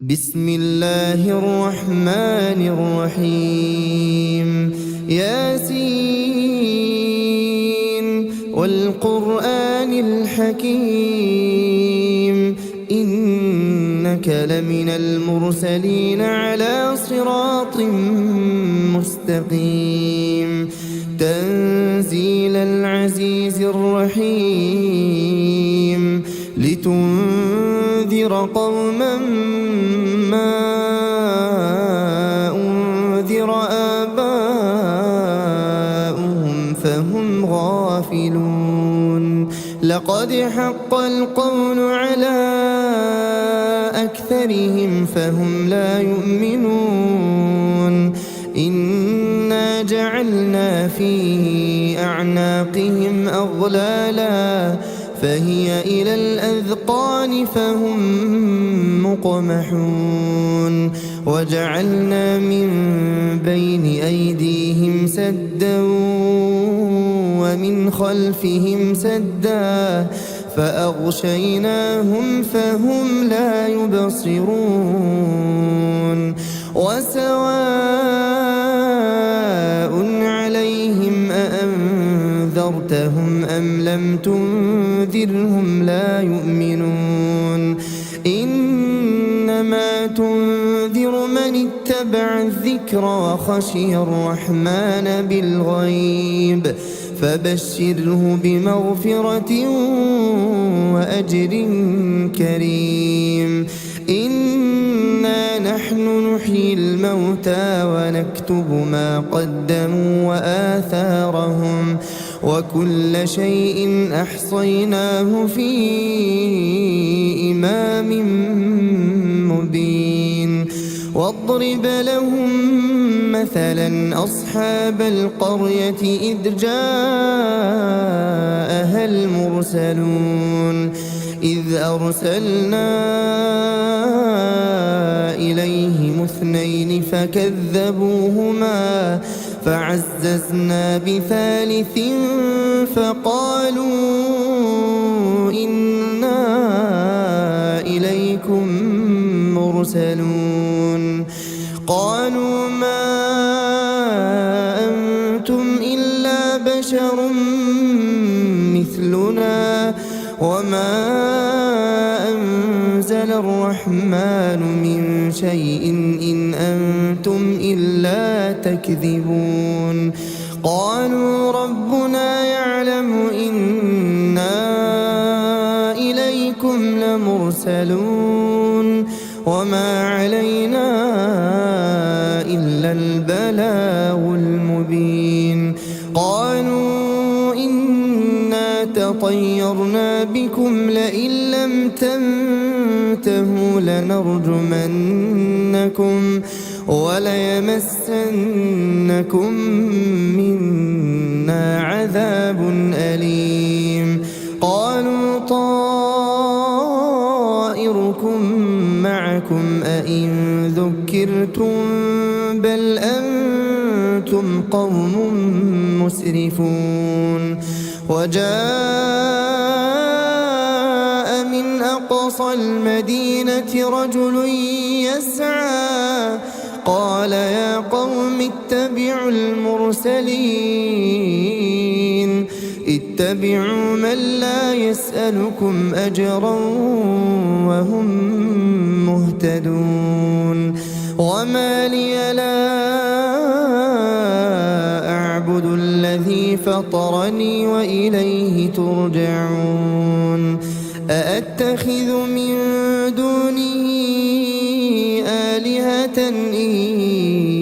بسم الله الرحمن الرحيم ياسين والقرآن الحكيم إنك لمن المرسلين على صراط مستقيم تنزيل العزيز الرحيم لتنذر قوما ما أنذر آباؤهم فهم غافلون لقد حق القول على أكثرهم فهم لا يؤمنون إنا جعلنا في أعناقهم أغلالا فهي إلى الأذقان فهم مقمحون وجعلنا من بين أيديهم سدا ومن خلفهم سدا فأغشيناهم فهم لا يبصرون وسواء عليهم أأنذرتهم أم لم تنذرهم لا يؤمنون إنما تنذر من اتبع الذكر وخشي الرحمن بالغيب فبشره بمغفرة وأجر كريم إنا نحن نحيي الموتى ونكتب ما قدموا وآثارهم وكل شيء أحصيناه في إمام مبين واضرب لهم مثلا أصحاب القرية إذ جاءها المرسلون إذ أرسلنا إليهم اثنين فكذبوهما فعززنا بثالث فقالوا إنا إليكم مرسلون قالوا ما أنتم إلا بشر مثلنا وما أنزل الرحمن من شيء إن أنتم إلا تكذبون قالوا ربنا يعلم إنا إليكم لمرسلون وما علينا إلا البلاغ المبين قالوا إنا تطيرنا بكم لئن لم تنتهوا لنرجمنكم وليمسنكم منا عذاب أليم قالوا طائركم معكم أئن ذكرتم بل أنتم قوم مسرفون وجاء من أقصى المدينة رجل يسعى قال يا قوم اتبعوا المرسلين اتبعوا من لا يسألكم أجرا وهم مهتدون وما لي لا أعبد الذي فطرني وإليه ترجعون أأتخذ من دونه آلهة إن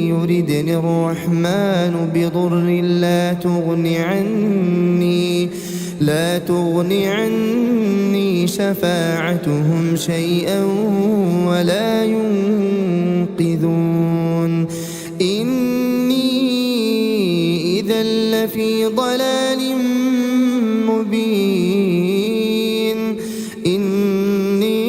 يردني الرحمن بضر لا تغني عني شفاعتهم شيئا ولا ينقذون إني إذا لفي ضلال مبين إني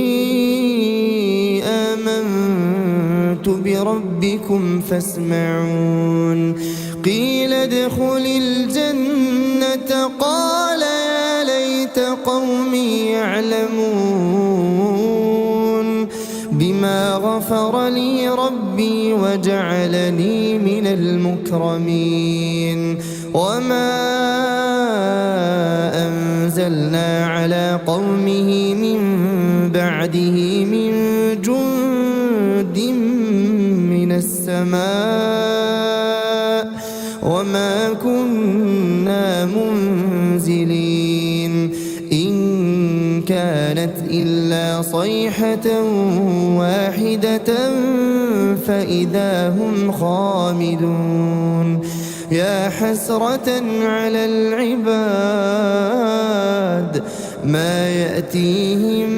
آمنت بربكم فاسمعون قيل ادخل الجنة قال يا ليت قومي يعلمون بما فغفر لي ربي وجعلني من المكرمين. وما أنزلنا على قومه من بعده من جند من السماء وما كنا منزلين. إن كانت إلا صيحة واحدة فإذا هم خامدون. يا حسرة على العباد ما يأتيهم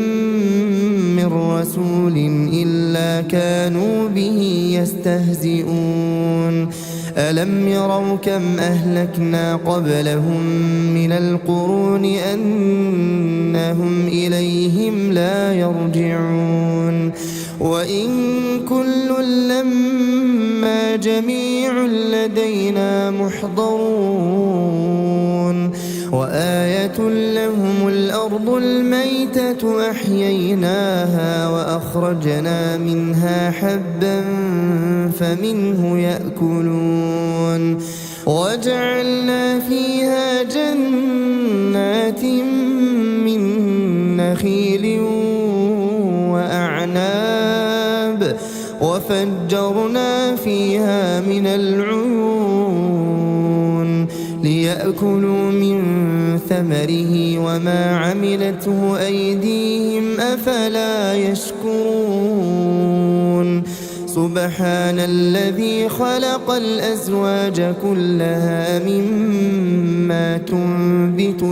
من رسول إلا كانوا به يستهزئون. ألم يروا كم أهلكنا قبلهم من القرون أنهم إليهم لا يرجعون. وإن كل لما جميع لدينا محضرون. وآية لهم الأرض الميتة أحييناها وأخرجنا منها حبا فمنه يأكلون. وجعلنا فيها جنات من نخيل وأعناب وفجرنا فيها من العيون ليأكلوا من ثمره وما عملته أيديهم أفلا يشكرون. سبحان الذي خلق الأزواج كلها مما تنبت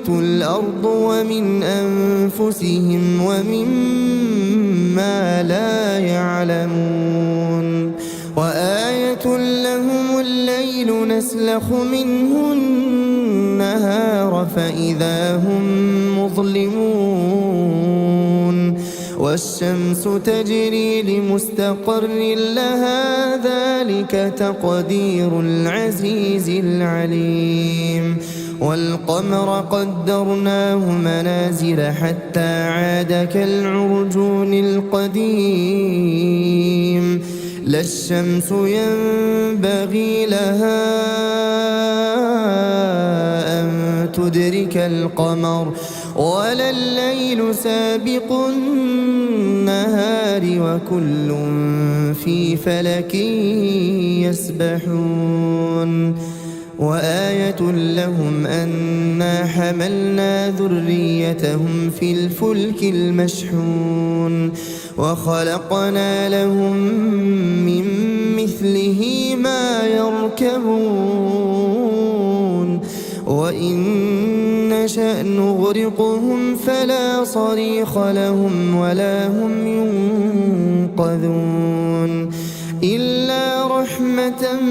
الأرض ومن أنفسهم ومما لا يعلمون. وآية لهم الليل نسلخ منه النهار فإذا هم مظلمون. والشمس تجري لمستقر لها ذلك تقدير العزيز العليم. والقمر قدرناه منازل حتى عاد كالعرجون القديم. لا الشمس ينبغي لها أن تدرك القمر ولا الليل سابق النهار وكل في فلك يسبحون. وآية لهم أنا حملنا ذريتهم في الفلك المشحون وخلقنا لهم من مثله ما يركبون. وإن نشأ نغرقهم فلا صريخ لهم ولا هم ينقذون. إلا رحمة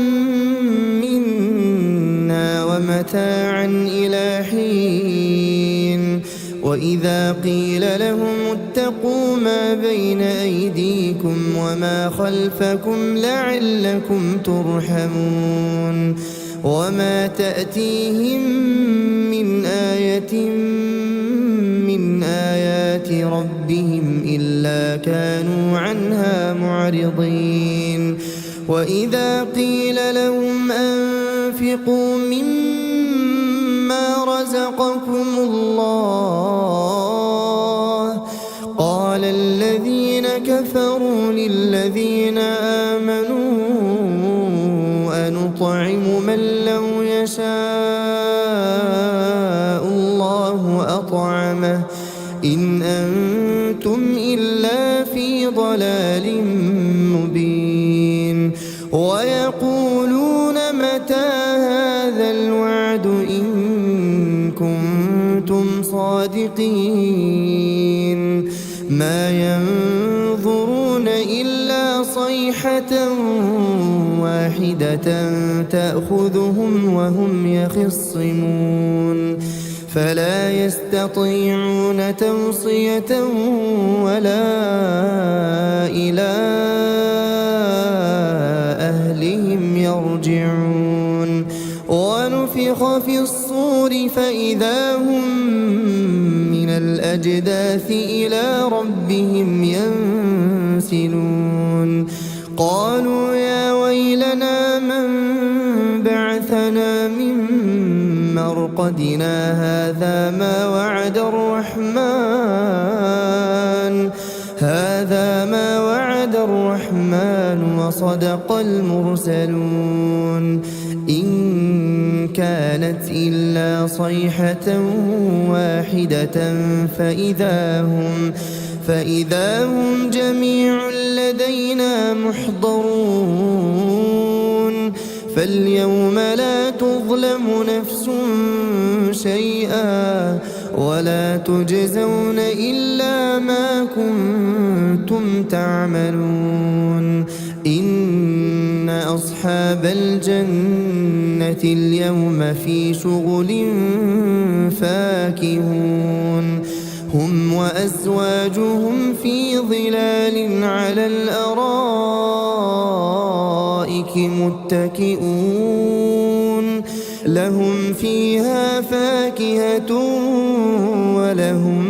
منا ومتاعا إلى حين. وإذا قيل لهم اتقوا ما بين أيديكم وما خلفكم لعلكم ترحمون. وما تأتيهم من آية من آيات ربهم إلا كانوا عنها معرضين. وإذا قيل لهم أنفقوا مما رزقكم الله قال الذين كفروا للذين آمنوا أنطعم من لو يشاء الله أطعمه إن أنتم إلا في ضلال مبين. ويقولون متى هذا الوعد إن كنتم صادقين. ما ينظرون إلا صيحة واحدة تأخذهم وهم يخصمون فلا يستطيعون توصية ولا إلى أهلهم يرجعون. ونفخ في الصور فإذا هم من الأجداث الأجداث إلى ربهم ينسلون قالوا يا ويلنا من بعثنا من مرقدنا هذا ما وعد الرحمن وصدق المرسلون إن كانت إلا صيحة واحدة فإذا هم جميع لدينا محضرون فاليوم لا تظلم نفس شيئا ولا تجزون إلا ما كنتم تعملون إن أصحاب الجنة اليوم في شغل فاكهون هم وأزواجهم في ظلال على الأرائك متكئون لهم فيها فاكهة ولهم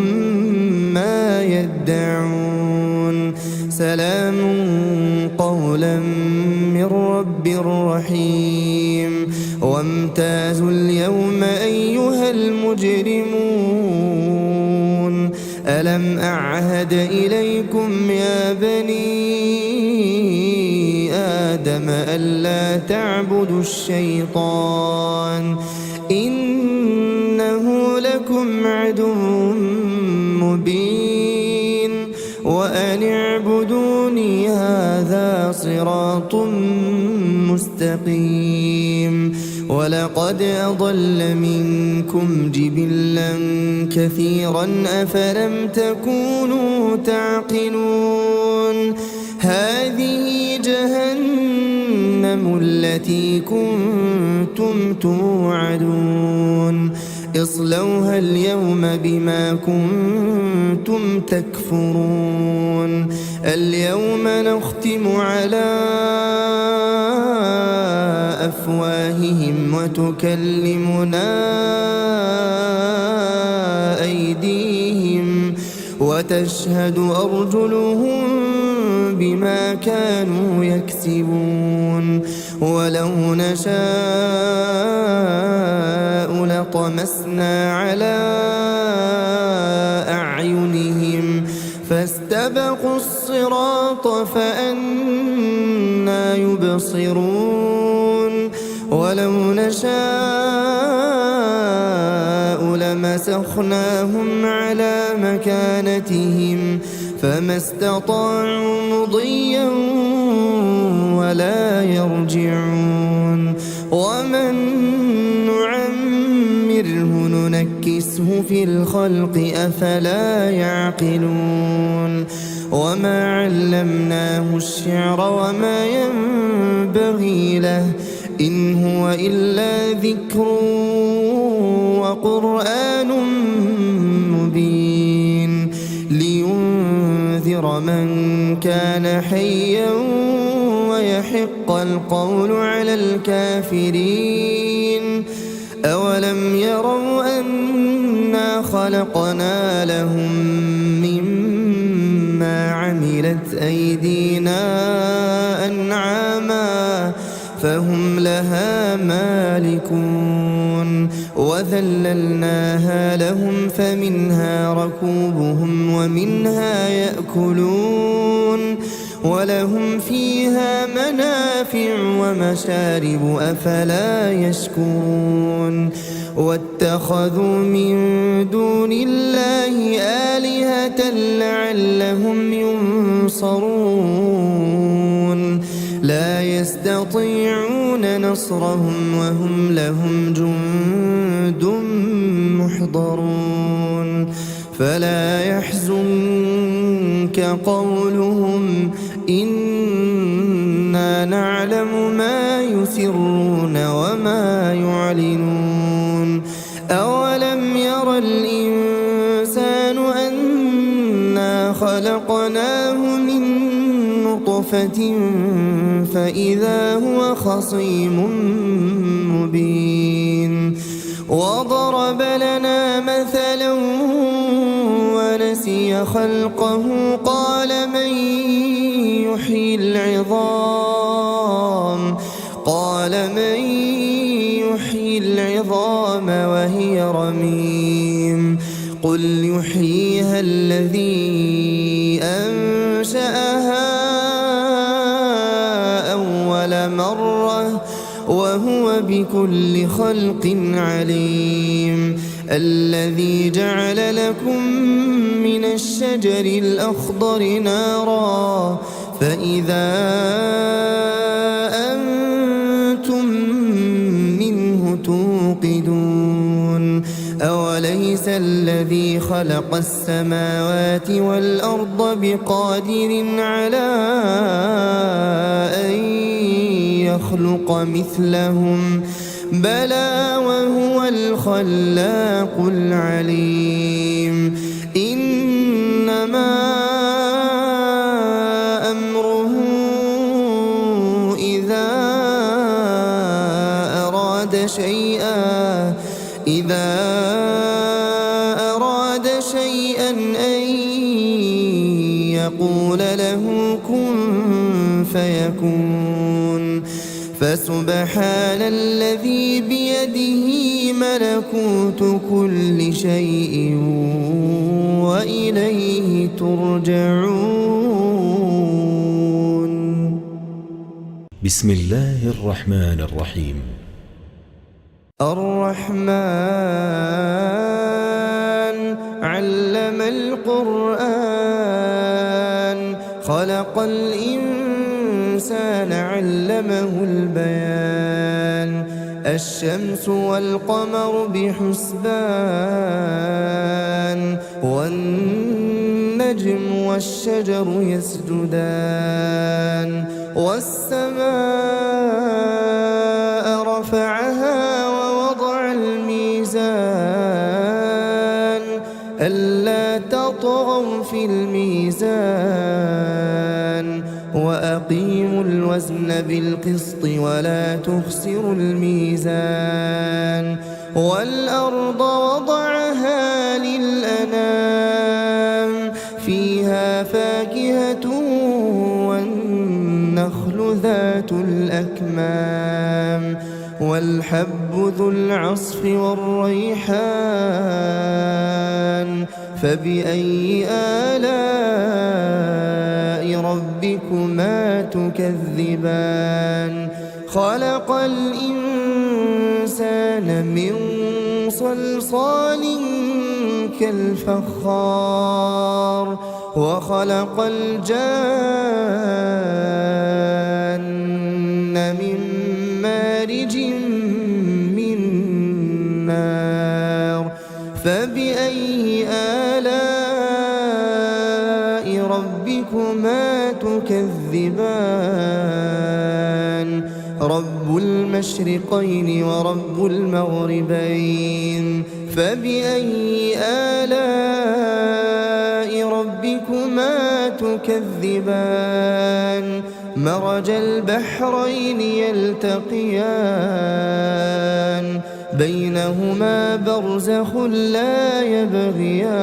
ما يدعون سلام قولا من رب رحيم وامتازوا اليوم أيها المجرمون ألم أعهد إليكم يا بني آدم ألا تعبدوا الشيطان إنه لكم عدو مبين وأن اعبدوني هذا صراط مستقيم ولقد أضل منكم جبلا كثيرا أفلم تكونوا تعقلون هذه جهنم التي كنتم توعدون اصلوها اليوم بما كنتم تكفرون اليوم نختم على أفواههم وتكلمنا أيديهم وتشهد أرجلهم بما كانوا يكسبون ولو نشاء لطمسنا على أعينهم فاستبقوا الصراط فأنى يبصرون ولو نشاء لمسخناهم على مكانتهم فما استطاعوا مضيا ولا يرجعون ومن نعمره ننكسه في الخلق أفلا يعقلون وما علمناه الشعر وما ينبغي له إن هو إلا ذكر وقرآن مبين لينذر من كان حيا ويحق القول على الكافرين أولم يروا أنا خلقنا لهم مما عملت أيدينا أنعاما فهم لها مالكون وذللناها لهم فمنها ركوبهم ومنها يأكلون ولهم فيها منافع ومشارب أفلا يشكرون واتخذوا من دون الله آلهة لعلهم ينصرون لا يستطيعون نصرهم وهم لهم جند محضرون فلا يحزنك قولهم إنا نعلم ما يسرون وما يعلنون أولم ير الإنسان أنا خلقناه من نطفة فإذا هو خصيم مبين وضرب لنا مثلا نسي خلقه قال من يحيي العظام وهي رميم قل يحييها الذي أنشأها أول مرة وهو بكل خلق عليم الذي جعل لكم من الشجر الأخضر نارا فإذا أنتم منه توقدون أوليس الذي خلق السماوات والأرض بقادر على أن يخلق مثلهم بلى وهو الخلاق العليم إنما أمره إذا أراد شيئا أن يقول له كن فيكون فسبحان الذي بيده ملكوت كل شيء وإليه ترجعون. بسم الله الرحمن الرحيم. الرحمن علم القرآن خلق الإنسان علمه البيان الشمس والقمر بحسبان والنجم والشجر يسجدان والسماء رفعها ووضع الميزان ألا تطغوا في الميزان وأقيموا الوزن بالقسط ولا تخسروا الميزان والأرض وضعها للأنام فيها فاكهة والنخل ذات الأكمام والحب ذو العصف والريحان فبأي آلاء ربكما تكذبان خلق الإنسان من صلصال كالفخار وخلق الجان من مارج من نار فبأي آلاء ربكما تكذبان رب المشرقين ورب المغربين فبأي آلاء ربكما تكذبان مرج البحرين يلتقيان بينهما برزخ لا يبغيان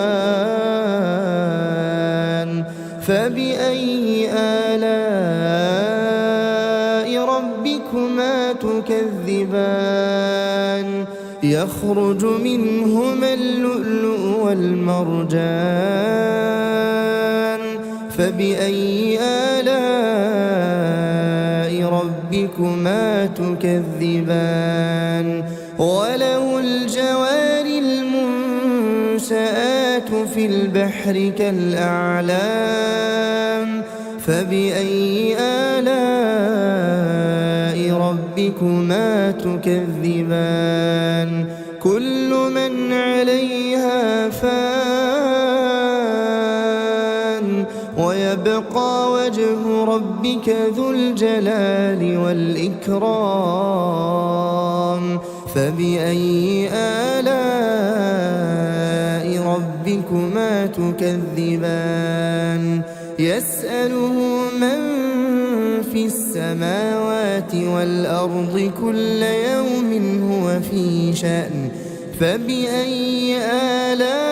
فبأي آلاء ربكما تكذبان يخرج منهما اللؤلؤ والمرجان فبأي آلاء ربكما تكذبان وله الجوار المنشآت في البحر كالأعلام فبأي آلاء ربكما تكذبان كل من عليها فان ويبقى وجه ربك ذو الجلال والإكرام فبأي آلاء ربكما تكذبان يسأله من في السماوات والأرض كل يوم هو في شأن فبأي آلاء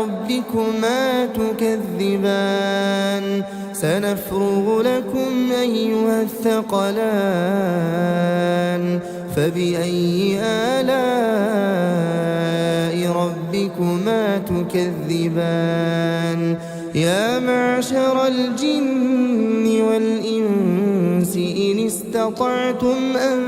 ربكما تكذبان سنفرغ لكم أيها الثقلان فبأي آلاء ربكما تكذبان يا معشر الجن والإنس إن استطعتم أن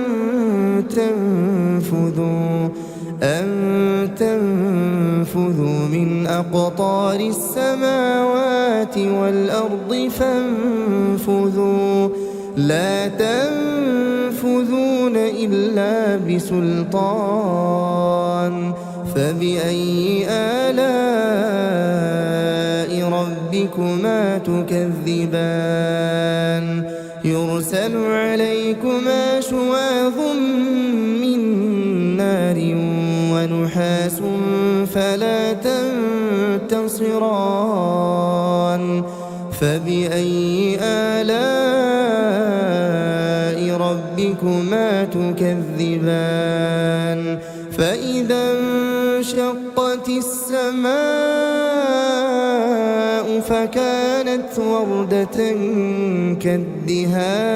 تنفذوا من أقطار السماوات والأرض فانفذوا لا تنفذون إلا بسلطان فبأي آلاء ربكما تكذبان يرسل عليكما شواظ من نار ونحاس فلا تنتصران فبأي آلاء ربكما تكذبان فإذا انشقت السماء فكانت وردة كالدهان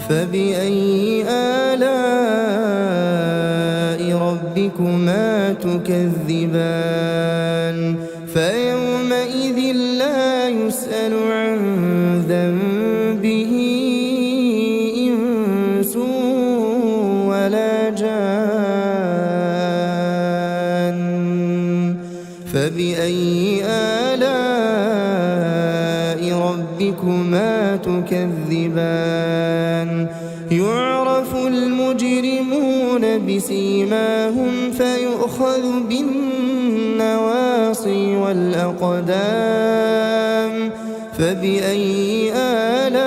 فبأي آلاء ربكما تكذبان فيومئذ لا يسأل عن ذنبه إنس ولا جان فبأي آلاء ربكما تكذبان يعرف المجرمون بسيماهم فيؤخذ بالنواصي والأقدام فبأي آلاء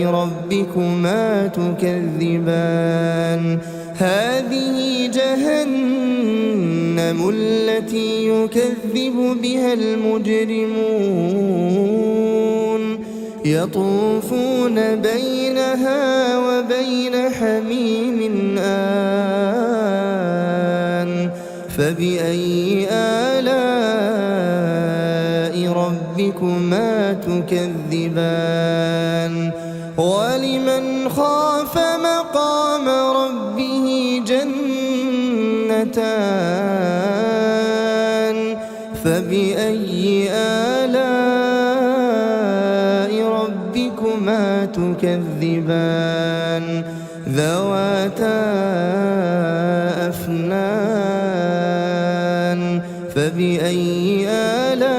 ربكما تكذبان هذه جهنم التي يكذب بها المجرمون يطوفون بينها وبين حميم آن فبأي آلاء ربكما تكذبان ولمن خاف مقام ربه جنتان فبأي آلاء ربكما تكذبان ذواتا أفنان فبأي آلاء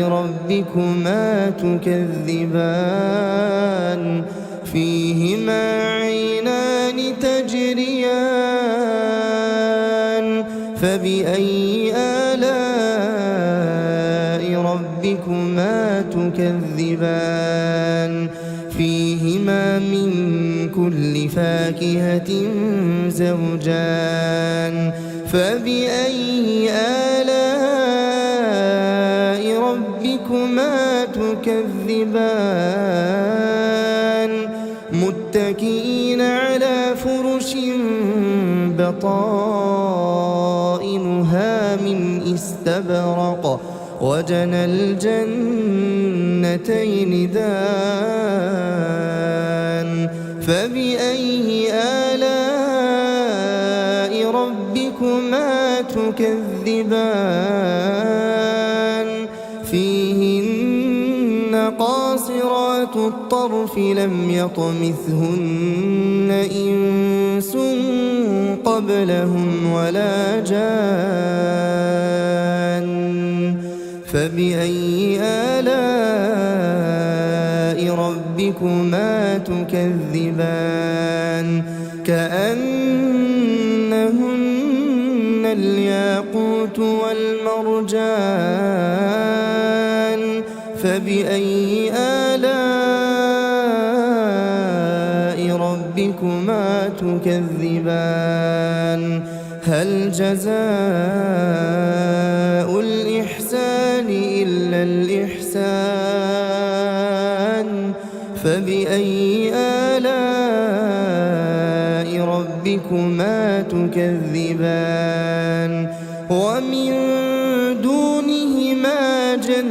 ربكما تكذبان فيهما عينان تجريان فبأي آلاء ربكما تكذبان فيهما من كل فاكهة زوجان فبأي آلاء ربكما تكذبان متكئين على فرش بطائنها من استبرق وجنى الجنتين دان فبأي آلاء ربكما تكذبان فيهن قاصرات الطرف لم يطمثهن إنس قبلهم ولا جان فبأي آلاء ربكما تكذبان كأنهن الياقوت والمرجان فبأي آلاء ربكما تكذبان هل جزاء الإحسان إلا الإحسان فبأي آلاء ربكما ربكما تكذبان ومن دونهما جنتان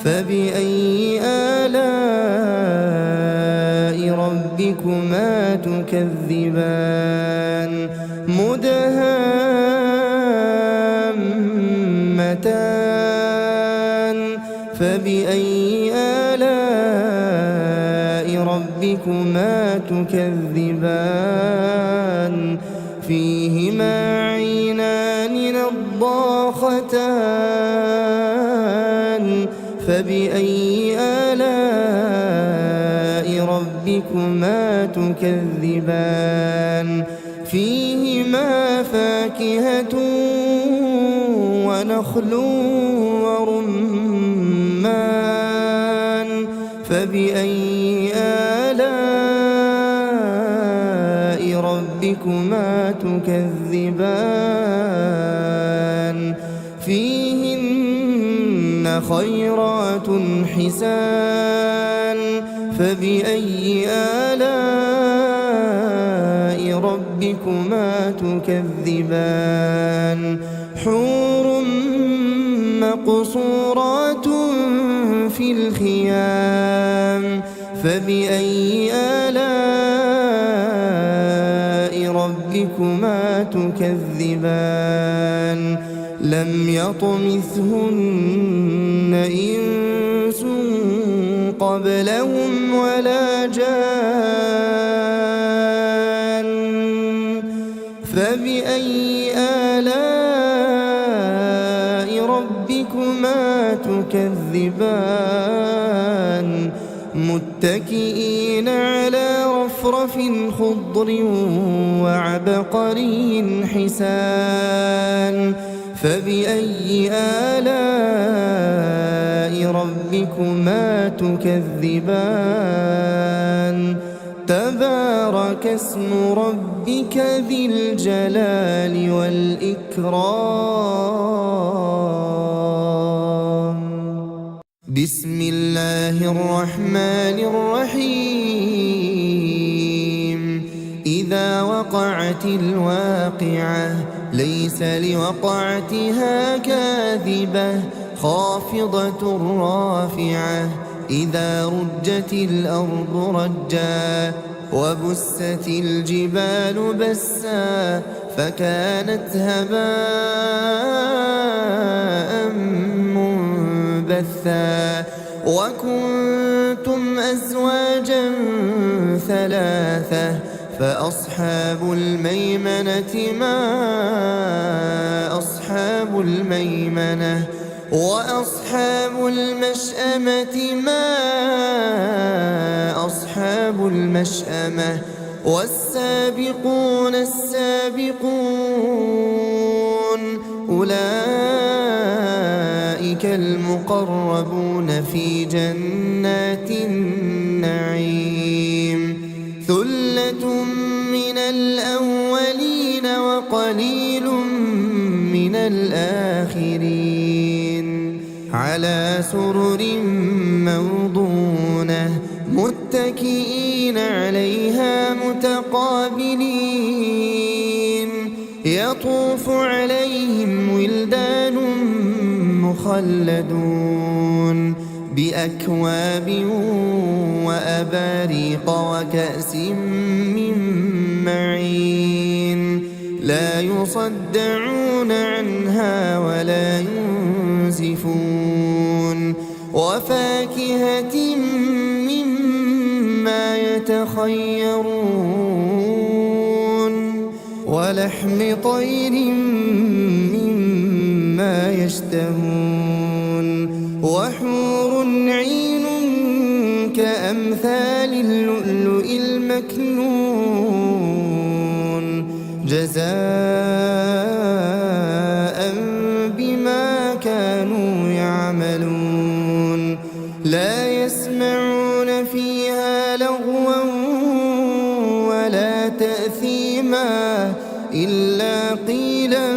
فبأي آلاء ربكما تكذبان مدهامتان فبأي آلاء ربكما تكذبان فيهما عينان نضاختان فبأي آلاء ربكما تكذبان فيهما فاكهة ونخل ورمان فبأي آلاء ربكما تكذبان فيهن خيرات حسان فبأي آلاء ربكما تكذبان حور مقصورات في الخيام فبأي آلاء ربكما تكذبان لم يطمثهن إنس قبلهم ولا جان فبأي آلاء ربكما تكذبان متكئين على رفرف خضر وعبقري حسان فبأي آلاء ربكما تكذبان تبارك اسم ربك ذي الجلال والإكرام بسم الله الرحمن الرحيم إذا وقعت الواقعة ليس لوقعتها كاذبة خافضة رافعة إذا رجت الأرض رجا وبست الجبال بسا فكانت هباء منبثا وكنتم أزواجا ثلاثة فأصحاب الميمنة ما أصحاب الميمنة وأصحاب المشأمة ما أصحاب المشأمة والسابقون السابقون أولئك المقربون في جنات النعيم ثلة من الأولين وقليل من الآخرين على سرر موضونة متكئين عليها متقابلين يطوف عليهم ولدان مخلدون بأكواب وأباريق وكأس من معين لا يصدعون عنها ولا ينزفون وفاكهة مما يتخيرون ولحم طير مما يشتهون وحور عين كأمثال اللؤلؤ المكنون جزاء بما كانوا يعملون لا يسمعون فيها لغوا ولا تأثيما إلا قيلا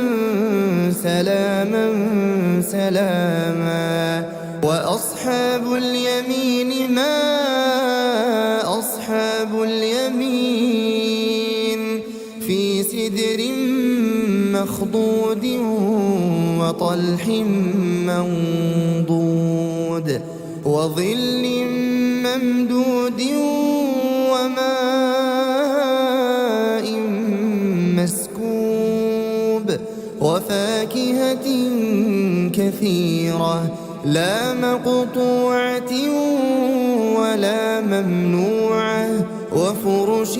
سلاما سلاما وأصحاب اليمين ما أصحاب وأصحاب اليمين في سدر مخضود وطلح منضود وظل ممدود وماء مسكوب وفاكهة كثيرة لا مقطوعة ولا ممنوعة وفرش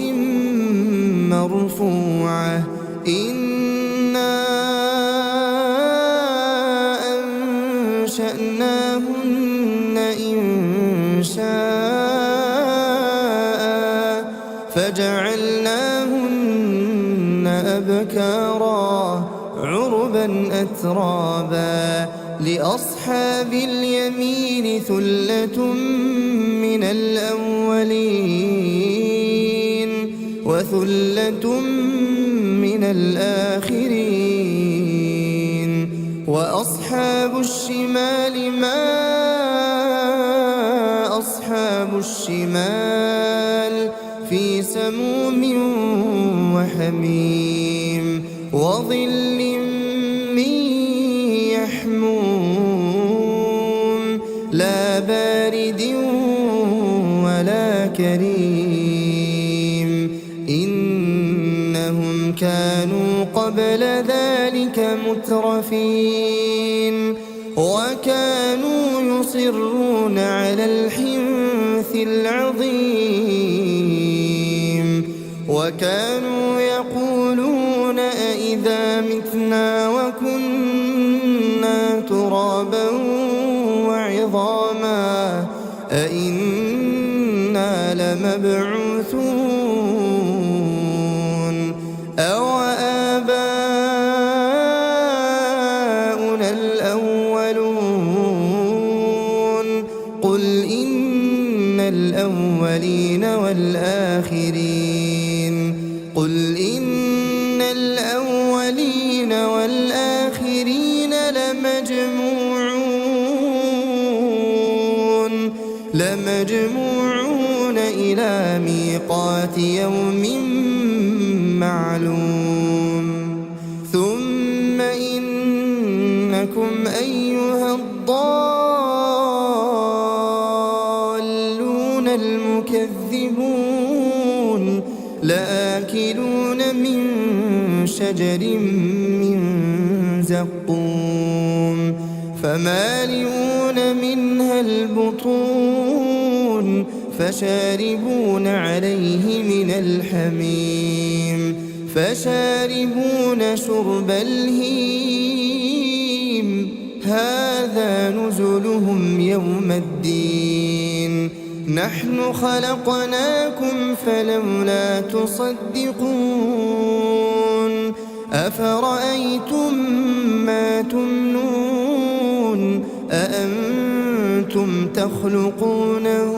مرفوعة إنا أنشأناهن إنشاء فجعلناهن أبكارا عربا أترابا لأصحاب اليمين ثلة من الأولين وثلة من الآخرين وأصحاب الشمال ما أصحاب الشمال في سموم وحميم وظل من يحموم لا بارد ولا كريم إنهم كانوا قبل ذلك مترفين وكانوا يصرون على الحنث العظيم وكانوا يقولون أئذا متنا وكنا ترابا وعظاما أئنا لمبعوثون أو آباؤنا الأولون قل إن الأولين والآخرين قل إن الأولين والآخرين لمجموعون إلى ميقات يوم معلوم ثم إنكم أيها الضالون المكذبون لآكلون من شجر من زقوم فمالئون منها البطون فشاربون عليه من الحميم فشاربون شرب الهيم هذا نزلهم يوم الدين نحن خلقناكم فلولا تصدقون أفرأيتم ما تمنون أأنتم تخلقونه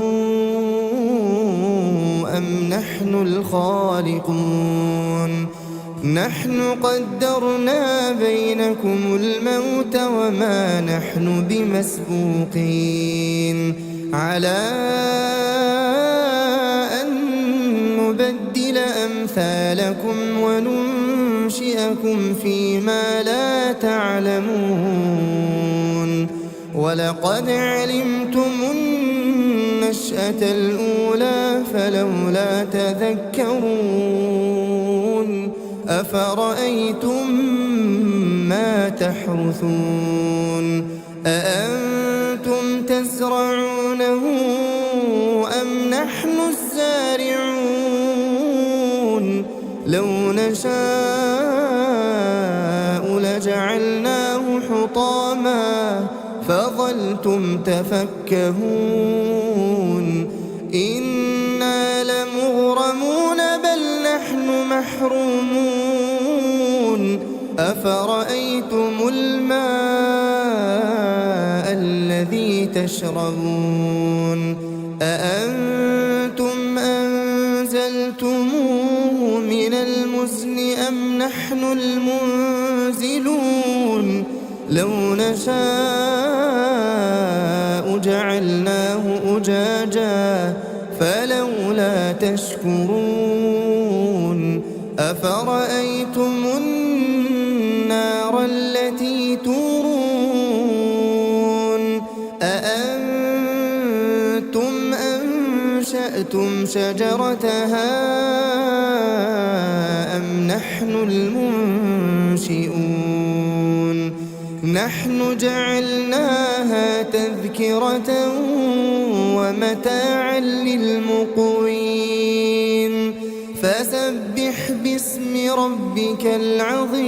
أم نحن الخالقون نحن قدرنا بينكم الموت وما نحن بمسبوقين على أن نبدل أمثالكم وننشئكم فيما لا تعلمون ولقد علمتم النشأة الأولى فلولا تذكرون أفرأيتم ما تحرثون أأنتم تزرعونه أم نحن الزارعون لو نشاء لجعلناه حطاما فظلتم تفكهون إنا لمغرمون بل نحن محرومون أفرأيتم الماء الذي تشربون أأنتم أنزلتموه من المزن أم نحن المنزلون لو نشاء جعلناه أجاجا فلولا تشكرون أفرأيتم النار التي تورون أأنتم أنشأتم شجرتها أم نحن المنشئون نحن جعلناها تذكرة ومتاعا للمقوين فسبح باسم ربك العظيم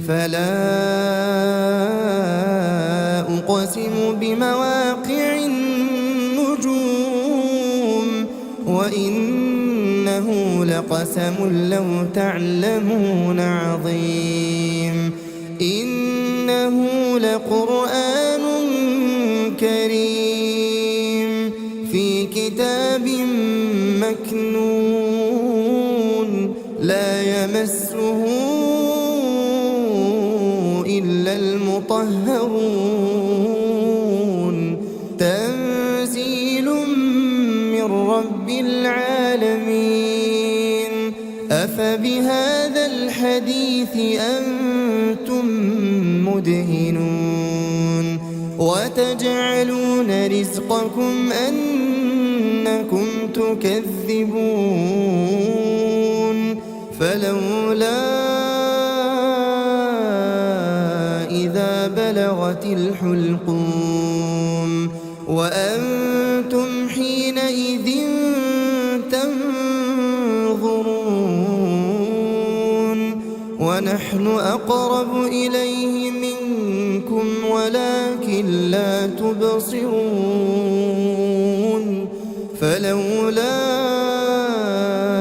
فلا أقسم بمواقع النجوم وإنه لقسم لو تعلمون عظيم إنه لقرآن كريم في كتاب مكنون لا يمسه إلا المطهرون تنزيل من رب العالمين أفبهذا الحديث أنتم مدهنون وتجعلون رزقكم أنكم تكذبون فلولا إذا بلغت الحلقوم وأنتم حينئذ تنظرون ونحن أقرب إليه منكم ولكن لا تبصرون فلولا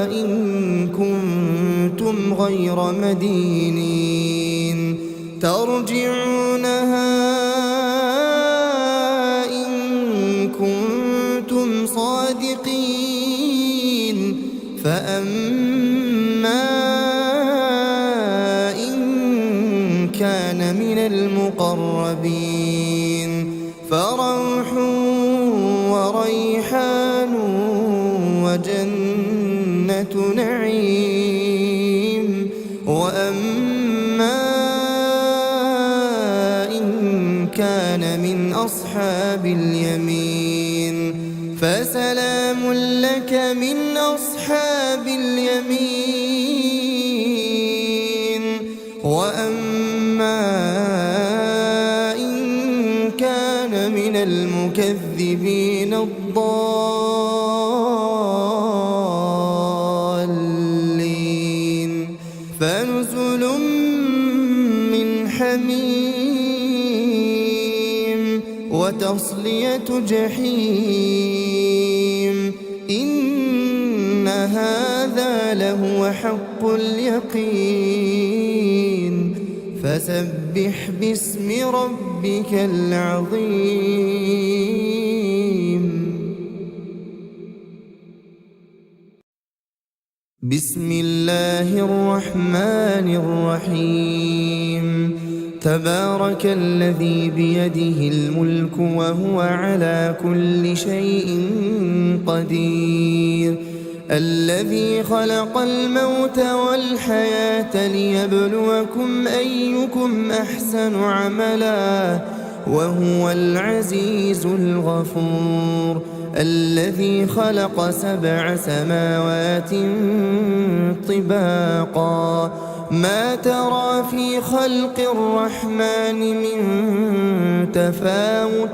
إن كنتم غير مدينين ترجعونها إن كنتم صادقين فأما إن كان من المقربين فروح وريحان وجنة نعيم وأما إن كان من أصحاب اليمين فسلام لك من أصحاب اليمين وأما إن كان من المكذبين الضالين فنزل من حميم وتصلية جحيم إن هذا لهو حق اليقين فسبح باسم ربك العظيم بسم الله الرحمن الرحيم تبارك الذي بيده الملك وهو على كل شيء قدير الذي خلق الموت والحياة ليبلوكم أيكم أحسن عملا وهو العزيز الغفور الذي خلق 7 سماوات طباقا ما ترى في خلق الرحمن من تفاوت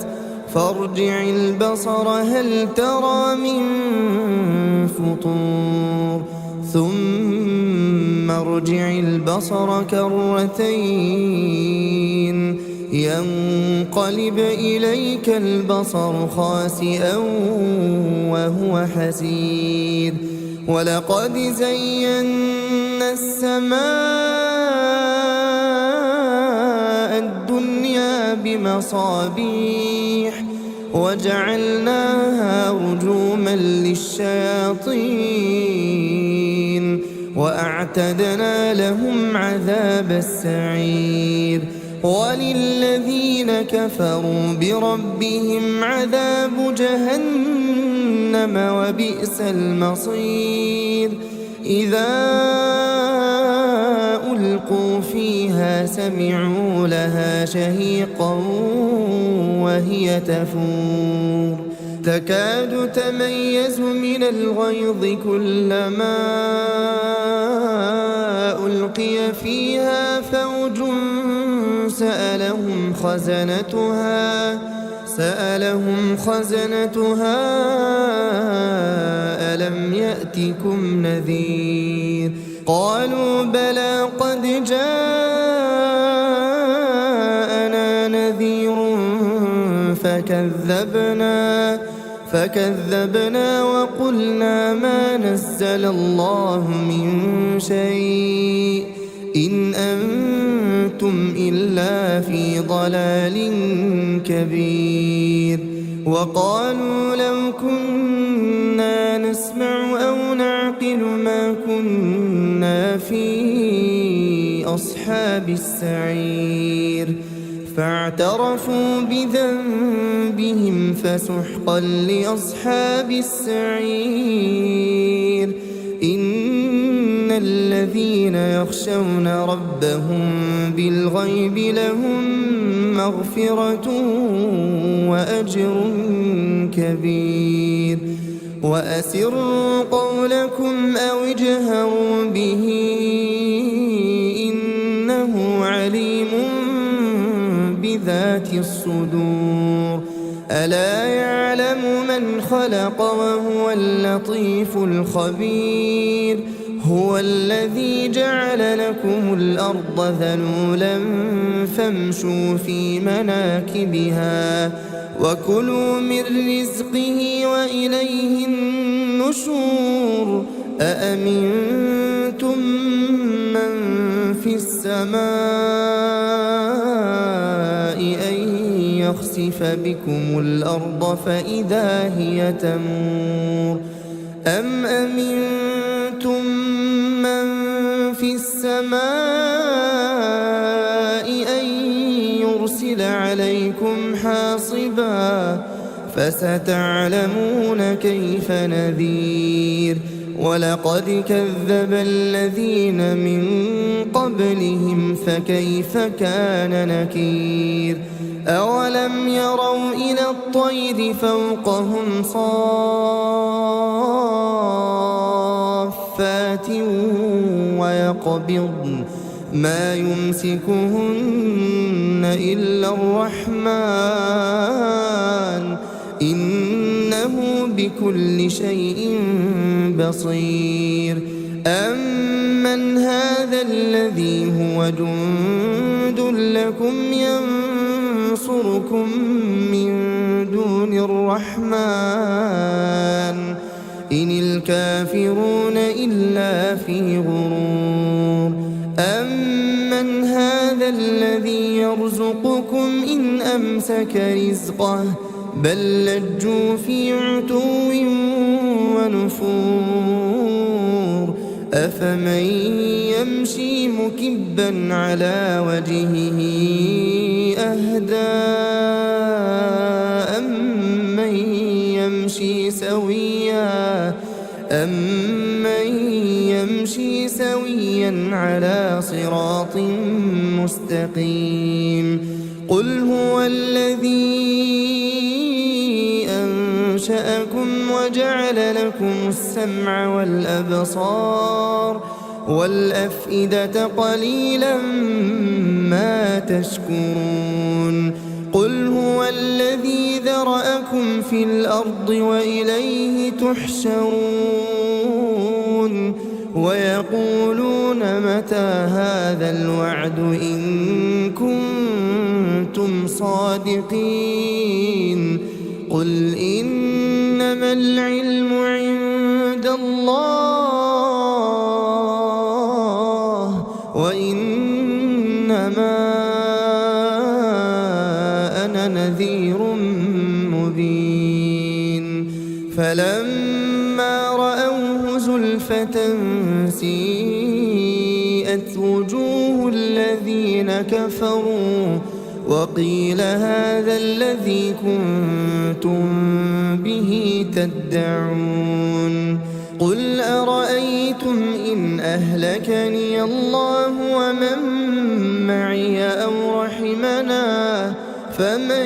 فارجع البصر هل ترى من فطور ثم ارجع البصر كرتين ينقلب إليك البصر خاسئا وهو حسير ولقد زينا السماء الدنيا بمصابيح وجعلناها رجوما للشياطين وأعتدنا لهم عذاب السعير وللذين كفروا بربهم عذاب جهنم وبئس المصير إذا ألقوا فيها سمعوا لها شهيقا وهي تفور تكاد تميز من الغيظ كلما ألقي فيها فوج سألهم خزنتها ألم يأتكم نذير قالوا بلى قد جاءنا نذير فكذبنا وقلنا ما نزل الله من شيء إن أنتم إلا في ضلال كبير وقالوا لو كنا نسمع أو نعقل ما كنا في أصحاب السعير فاعترفوا بذنبهم فسحقا لأصحاب السعير إن الذين يخشون ربهم بالغيب لهم مغفرة وأجر كبير وأسروا قولكم أو اجهروا به إنه عليم بذات الصدور ألا يعلم من خلق وهو اللطيف الخبير هو الذي جعل لكم الأرض ذلولا فامشوا في مناكبها وكلوا من رزقه وإليه النشور أأمنتم من في السماء أن يخسف بكم الأرض فإذا هي تمور أم أمنتم من في السماء أن يرسل عليكم حاصبا فستعلمون كيف نذير ولقد كذب الذين من قبلهم فكيف كان نكير أولم يروا إلى الطير فوقهم صافات ويقبضن ما يمسكهن إلا الرحمن إنه بكل شيء بصير أمن هذا الذي هو جند لكم ينصركم من دون الرحمن إن الكافرون إلا في غرور أمن هذا الذي يرزقكم إن أمسك رزقه بل لجوا في عتو ونفور أفمن يمشي مكبا على وجهه أهدى أمن يمشي سويا على صراط مستقيم قل هو الذي أنشأكم وجعل لكم السمع والأبصار والأفئدة قليلا ما تشكرون قل هو الذي ذرأكم في الأرض وإليه تحشرون ويقولون متى هذا الوعد إن كنتم صادقين قل إنما العلم عند الله وإنما أنا نذير مبين فلما رأوه زلفة سيئت سيئت وجوه الذين كفروا وقيل هذا الذي كنتم به تدعون قل أرأيتم إن أهلكني الله ومن معي أو رحمنا فمن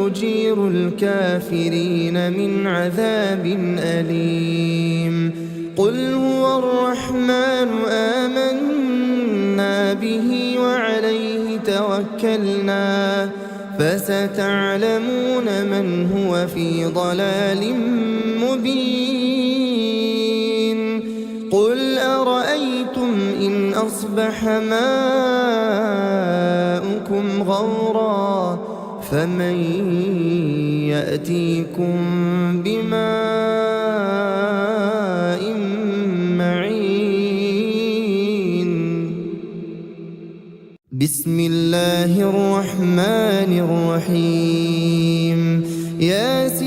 يجير الكافرين من عذاب أليم قل هو الرحمن آمنا به وعليه توكلنا فستعلمون من هو في ضلال مبين قل أرأيتم إن أصبح ماؤكم غورا فمن يأتيكم بماء معين بسم الله الرحمن الرحيم ياسين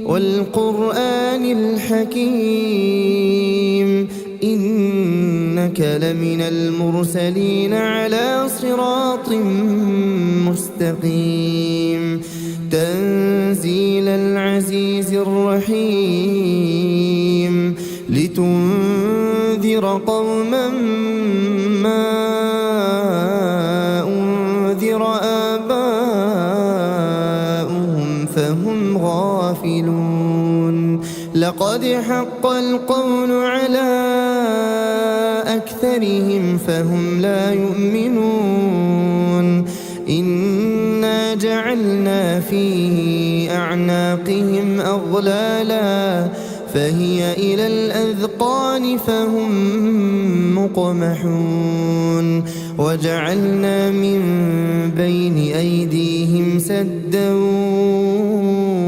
والقرآن الحكيم إنك لمن المرسلين على صراط مستقيم تنزيل العزيز الرحيم لتنذر قوما ما أنذر آباؤهم فهم غافلون لقد حق القول على أكثرهم فهم لا يؤمنون إنا جعلنا في أعناقهم أغلالا فهي إلى الأذقان فهم مقمحون وجعلنا من بين أيديهم سدا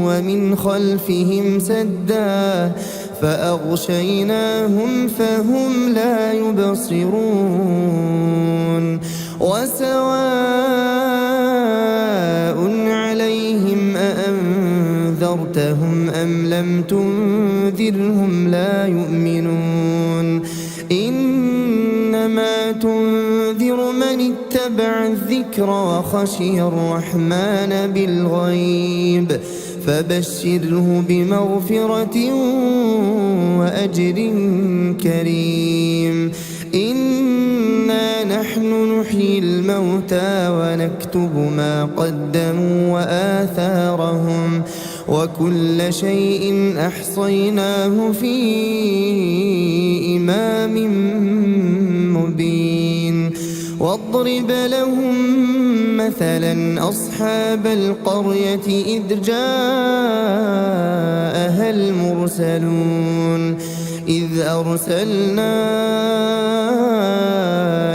ومن خلفهم سدا فأغشيناهم فهم لا يبصرون وسواء عليهم أأنذرتهم أم لم تنذرهم لا يؤمنون إنما تنذر من اتبع الذكر وخشي الرحمن بالغيب فبشره بمغفرة وأجر كريم إنا نحن نحيي الموتى ونكتب ما قدموا وآثارهم وكل شيء أحصيناه في إمام مبين واضرب لهم مثلا أصحاب القرية إذ جاءها المرسلون إذ أرسلنا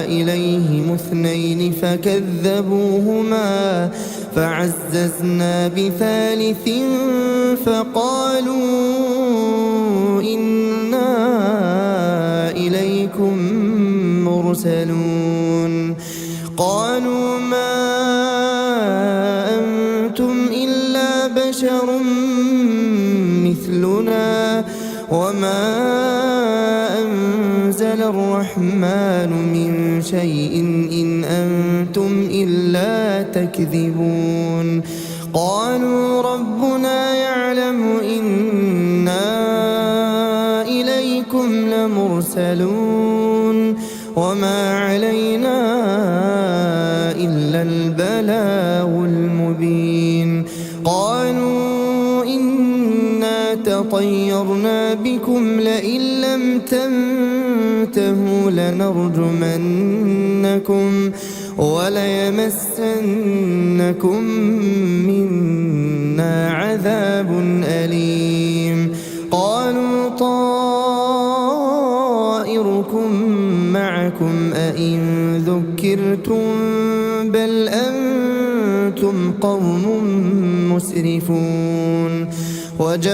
إليهم اثنين فكذبوهما فعززنا بثالث فقالوا إنا إليكم مرسلون قالوا ما أنتم إلا بشر مثلنا وما أنزل الرحمن من شيء إن أنتم إلا تكذبون قالوا ربنا يعلم إنا إليكم لمرسلون وما علينا إلا البلاغ المبين قالوا إنا تطيرنا بكم لئن لم تنتهوا لنرجمنكم وليمسنكم منا عذاب أليم قالوا طائركم معكم أئن ذكرتم بل أنتم قوم مسرفون وجاء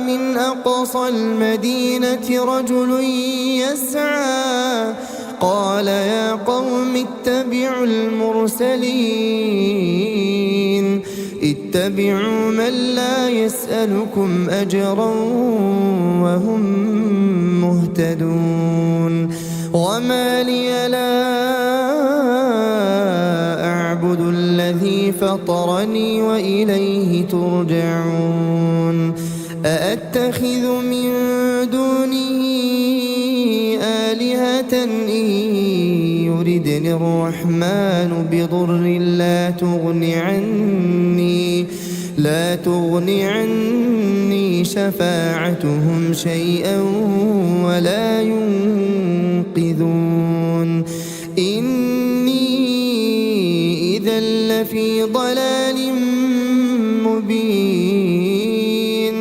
من أقصى المدينة رجل يسعى قال يا قوم اتبعوا المرسلين اتبعوا من لا يسألكم أجرا وهم مهتدون وما لي لا أعبد الذي فطرني وإليه ترجعون أأتخذ من دونه آلهة إن يردني الرحمن بضر لا تغن عني شفاعتهم شيئا ولا ينقذون إني إذا لفي ضلال مبين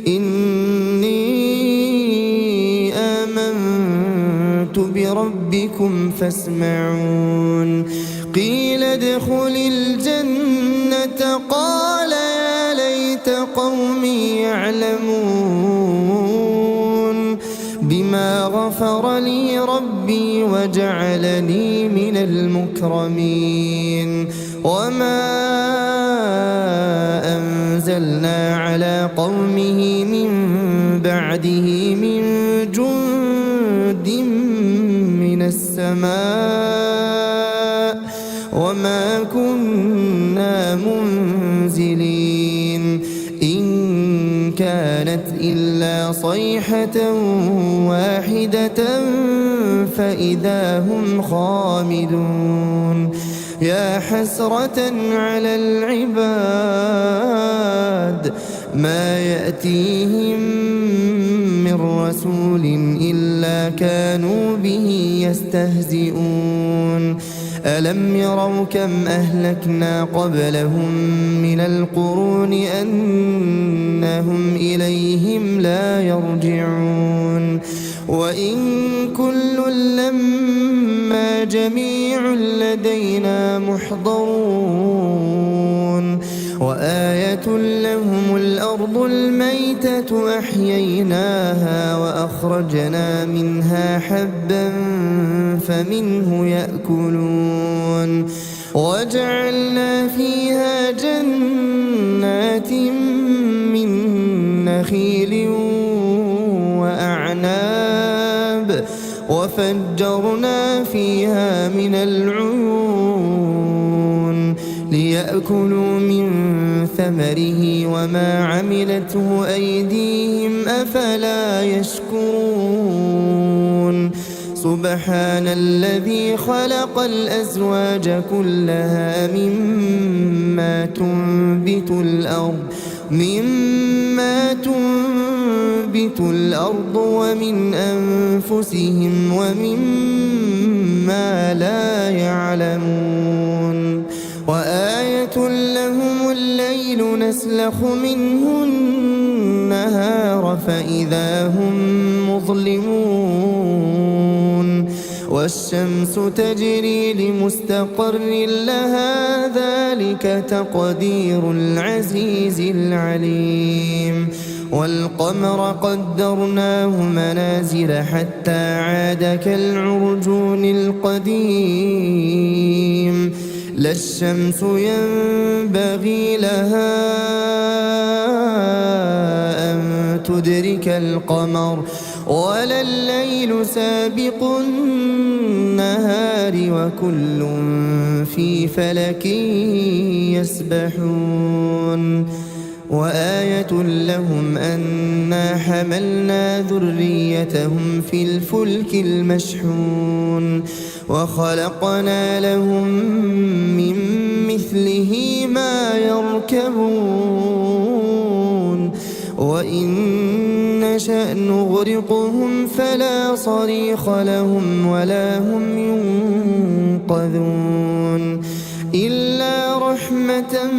إني آمنت بربكم فاسمعون قيل ادخل الجنة قال يا ليت قومي يعلمون بما غفر لي ربي وجعلني من المكرمين وما أنزلنا على قومه من بعده من جند من السماء وما كنا منزلين إن كانت إلا صيحة واحدة فإذا هم خامدون يا حسرة على العباد ما يأتيهم من رسول إلا كانوا به يستهزئون ألم يروا كم أهلكنا قبلهم من القرون أنهم إليهم لا يرجعون وإن كل لما جميع لدينا محضرون وآية لهم الأرض الميتة أحييناها وأخرجنا منها حبا فمنه يأكلون وجعلنا فيها جنات من نخيل وأعناب وفجرنا فيها من العيون ليأكلوا من ثمره وما عملته أيديهم أفلا يشكرون سبحان الذي خلق الأزواج كلها مما تنبت الأرض ومن أنفسهم ومما لا يعلمون وآية لهم الليل نسلخ منه النهار فإذا هم مظلمون والشمس تجري لمستقر لها ذلك تقدير العزيز العليم والقمر قدرناه منازل حتى عاد كالعرجون القديم لا الشمس ينبغي لها أن تدرك القمر ولا الليل سابق النهار وكل في فلك يسبحون وآية لهم أنا حملنا ذريتهم في الفلك المشحون وخلقنا لهم من مثله ما يركبون وإن نشأ نغرقهم فلا صريخ لهم ولا هم ينقذون إلا رحمة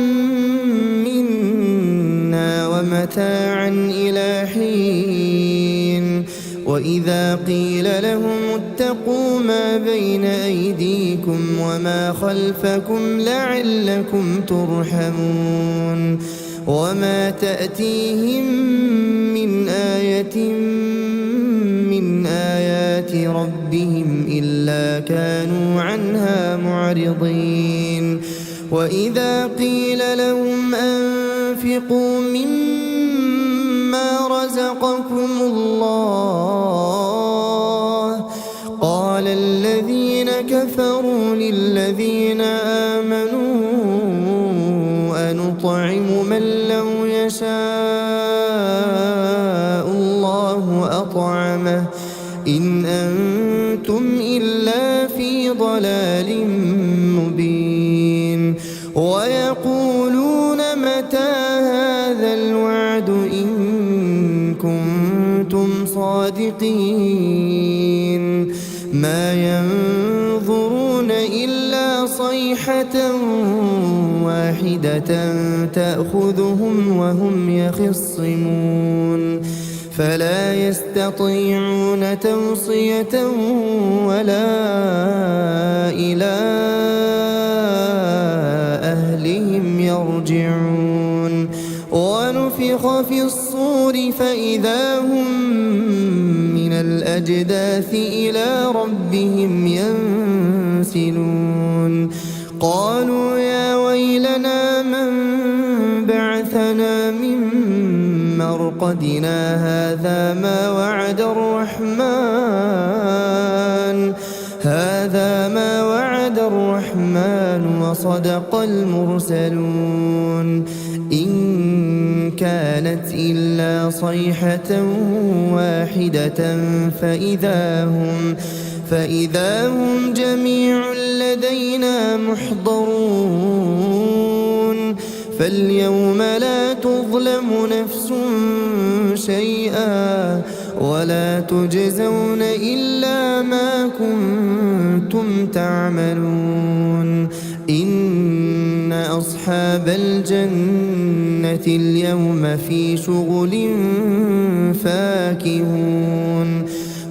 منا ومتاعا إلى حين وإذا قيل لهم اتقوا ما بين أيديكم وما خلفكم لعلكم ترحمون وما تأتيهم من آية من آيات ربهم إلا كانوا عنها معرضين وإذا قيل لهم أنفقوا مما رزقكم الله. قال الذين كفروا للذين آمنوا أنطعم من لو يشاء الله أطعمه إن أنتم إلا في ضلال مبين. ويقولون متى هذا الوعد إن كنتم صادقين. ما ينظرون إلا صيحة واحدة تأخذهم وهم يخصمون فلا يستطيعون توصية ولا إلى أهلهم يرجعون. ونفخ في الصور فإذا هم من الأجداث إلى ربهم ينسلون. قالوا يا ويلنا من بعثنا من مرقدنا هذا ما وعد الرحمن وصدق المرسلون. إن كانت إلا صيحة واحدة فإذا هم جميع لدينا محضرون. فاليوم لا تظلم نفس شيئا ولا تجزون إلا ما كنتم تعملون. إن أصحاب الجنة اليوم في شغل فاكهون.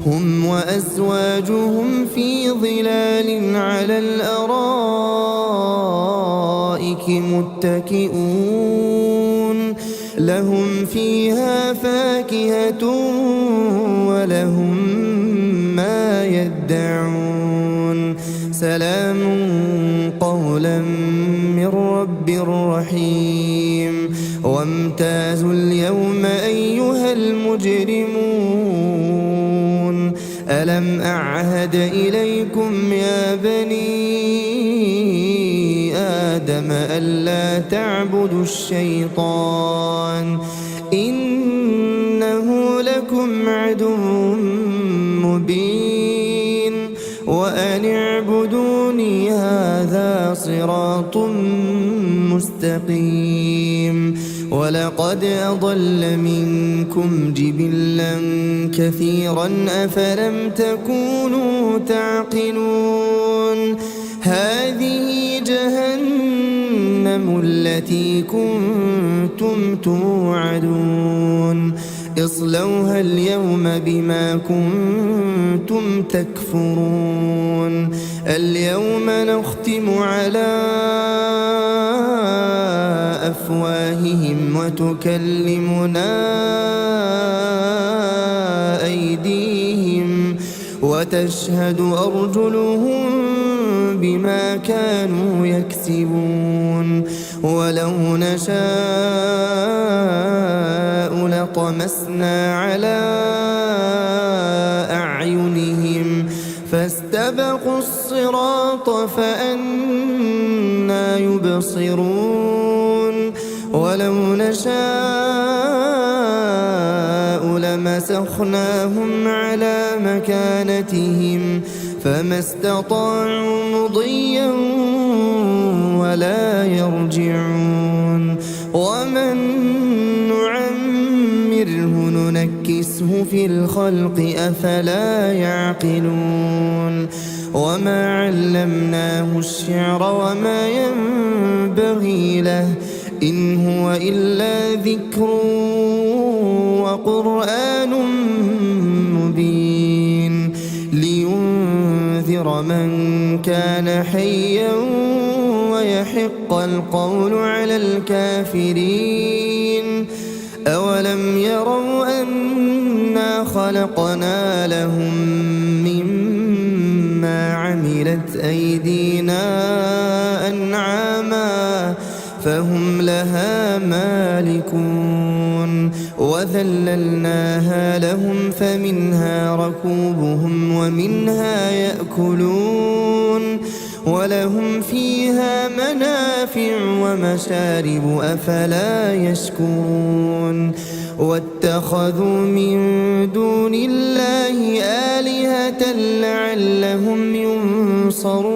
هم وأزواجهم في ظلال على الأرائك متكئون. لهم فيها فاكهة ولهم ما يدعون. سلام قولا من رب رحيم. وامتازوا اليوم أيها المجرمون. ألم أعهد إليكم يا بني آدم ألا تعبدوا الشيطان إنه لكم عدو مبين. وأن اعبدوني هذا صراط مستقيم. ولقد أضل منكم جبلا كثيرا أفلم تكونوا تعقلون. هذه جهنم التي كنتم توعدون. اصلوها اليوم بما كنتم تكفرون. اليوم نختم على أفواههم وتكلمنا أيديهم وتشهد أرجلهم بما كانوا يكسبون. ولو نشاء لطمسنا على أعينهم فاستبقوا الصراط فأنى يبصرون. ولو نشاء لمسخناهم على مكانتهم فما استطاعوا مضيا ولا يرجعون. ومن نعمره ننكسه في الخلق أفلا يعقلون. وما علمناه الشعر وما ينبغي له إن هو إلا ذكر وقرآن مبين. لينذر من كان حيا ويحق القول على الكافرين. أولم يروا أنا خلقنا لهم مما عملت أيدينا أنعاما فهم لها مالكون وذللناها لهم فمنها ركوبهم ومنها يأكلون ولهم فيها منافع ومشارب أفلا يشكرون واتخذوا من دون الله آلهة لعلهم ينصرون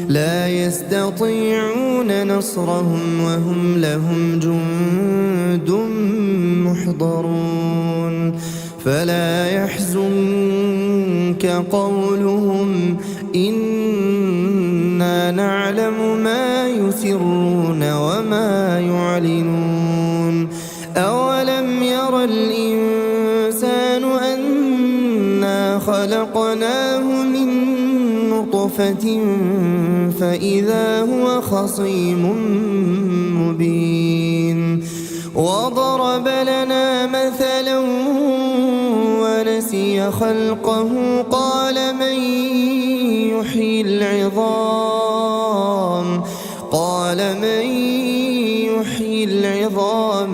لا يستطيعون نصرهم وهم لهم جند محضرون فلا يحزنك قولهم إنا نعلم ما يسرون وما يعلنون أولم ير الإنسان أنا خلقناه من نطفة فإذا هو خصيم مبين وضرب لنا مثلا ونسي خلقه قال من يحيي العظام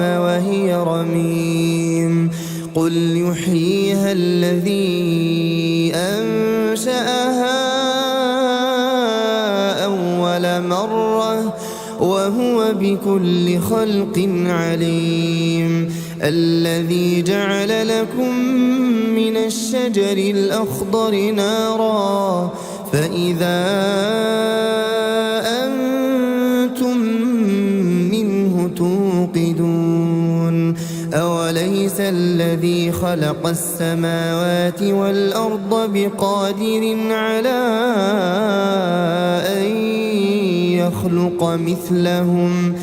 وهي رميم قل يحييها الذي أنشأها أول مرة وهو بكل خلق عليم الذي جعل لكم من الشجر الأخضر نارا فإذا أنتم منه توقدون أوليس الذي خلق السماوات والأرض بقادر على أن يخلق مثلهم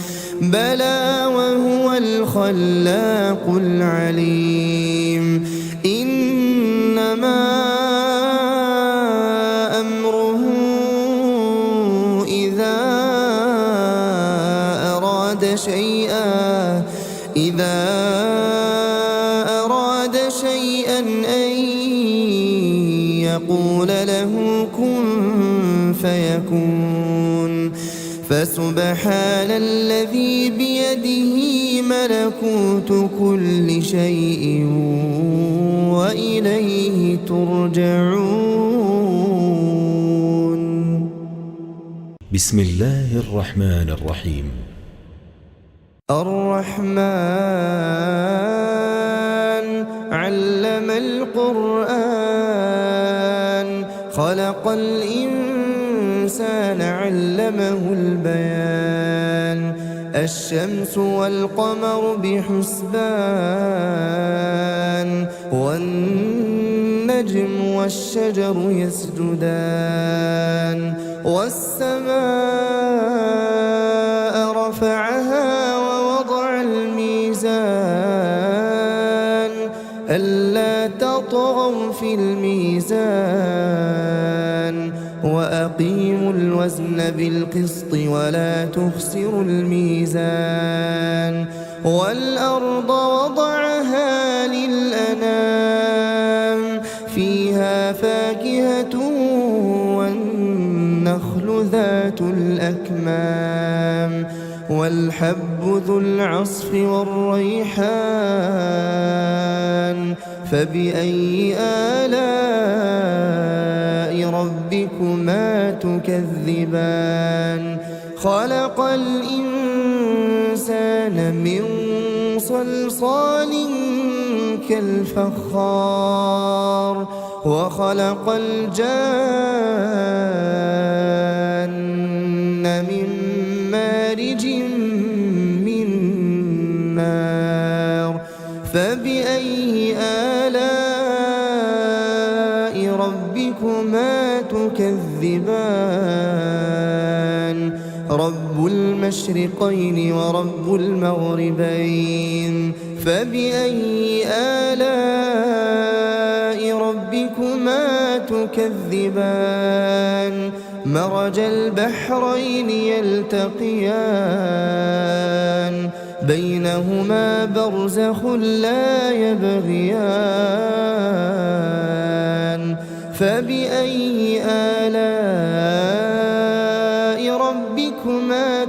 بلى وهو الخلاق العليم إنما أمره إذا أراد شيئا أن يقول له كن فيكون فسبحان الذي بيده ملكوت كل شيء وإليه ترجعون. بسم الله الرحمن الرحيم. الرحمن علم القرآن خلق الإنسان علمه البيان الشمس والقمر بحسبان والنجم والشجر يسجدان والسماء رفعها ووضع الميزان ألا تطغوا في الميزان وأقيموا الوزن بالقسط ولا تخسروا الميزان والأرض وضعها للأنام فيها فاكهة والنخل ذات الأكمام والحب ذو العصف والريحان فبأي آلاء ربكما تكذبان خلق الإنسان من صلصال كالفخار وخلق الجان من مارج من نار فبأي آلاء ربكما تكذبان رب المشرقين ورب المغربين فبأي آلاء ربكما تكذبان مرج البحرين يلتقيان بينهما برزخ لا فبأي آلاء ربكما ربكما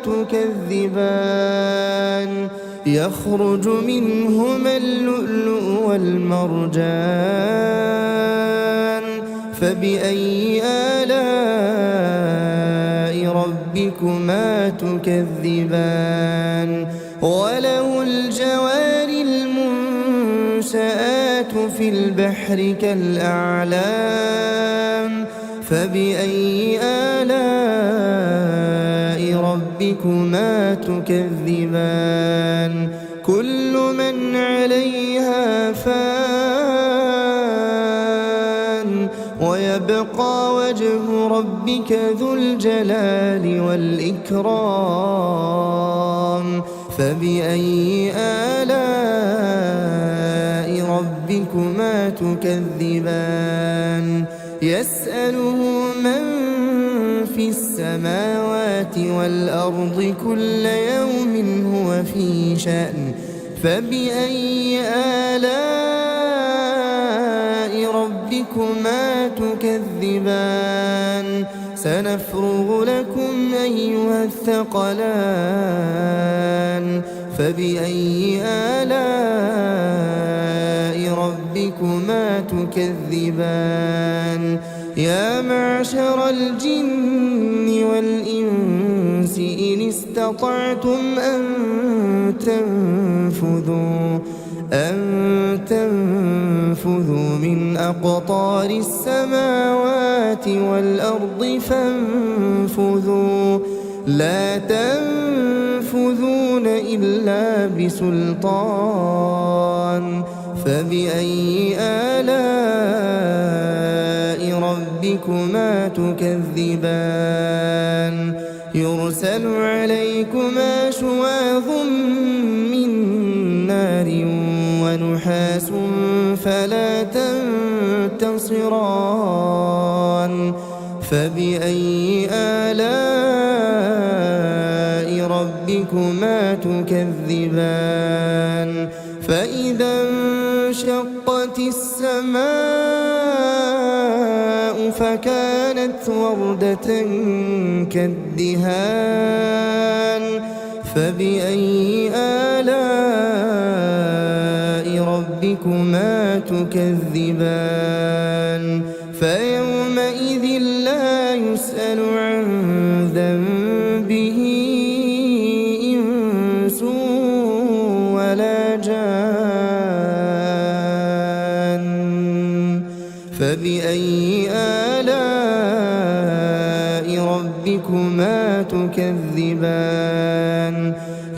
تكذبان يخرج منهما اللؤلؤ والمرجان فبأي آلاء ربكما تكذبان وله الجوار المنشآت في البحر كالأعلام فبأي آلاء ربكما تكذبان كل من عليها فان ويبقى وجه ربك ذو الجلال والإكرام فبأي آلاء ربكما تكذبان يسأله من في السماوات والأرض كل يوم هو في شأن فبأي آلاء ربكما تكذبان سنفرغ لكم أيها الثقلان فبأي آلاء ربكما تكذبان يا معشر الجن والإنس إن استطعتم أن تنفذوا من أقطار السماوات والأرض فانفذوا لا تنفذون إلا بسلطان فبأي آلاء ربكما تكذبان يرسل عليكما شواظ من نار ونحاس فلا تنتصران فبأي آلاء ربكما تكذبان فإذا انشقت السماء فكانت وردة كالدهان فبأي آلاء ربكما تكذبان فيومئذ لا يسأل عن ذنبه إنس ولا جان فبأي آلاء ربكما تكذبان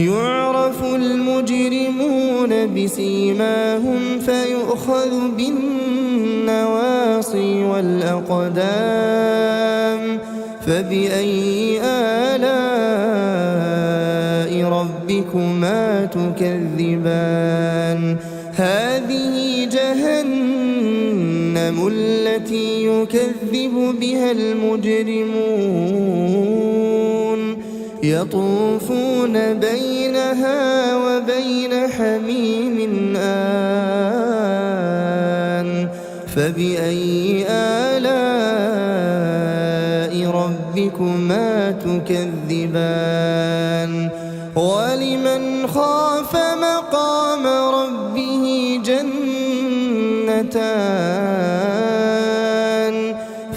يعرف المجرمون بسيماهم فيؤخذ بالنواصي والأقدام فبأي آلاء ربكما تكذبان هذه جهنم التي يكذب بها المجرمون يطوفون بينها وبين حميم آن فبأي آلاء ربكما تكذبان ولمن خاف مقام ربه جنتان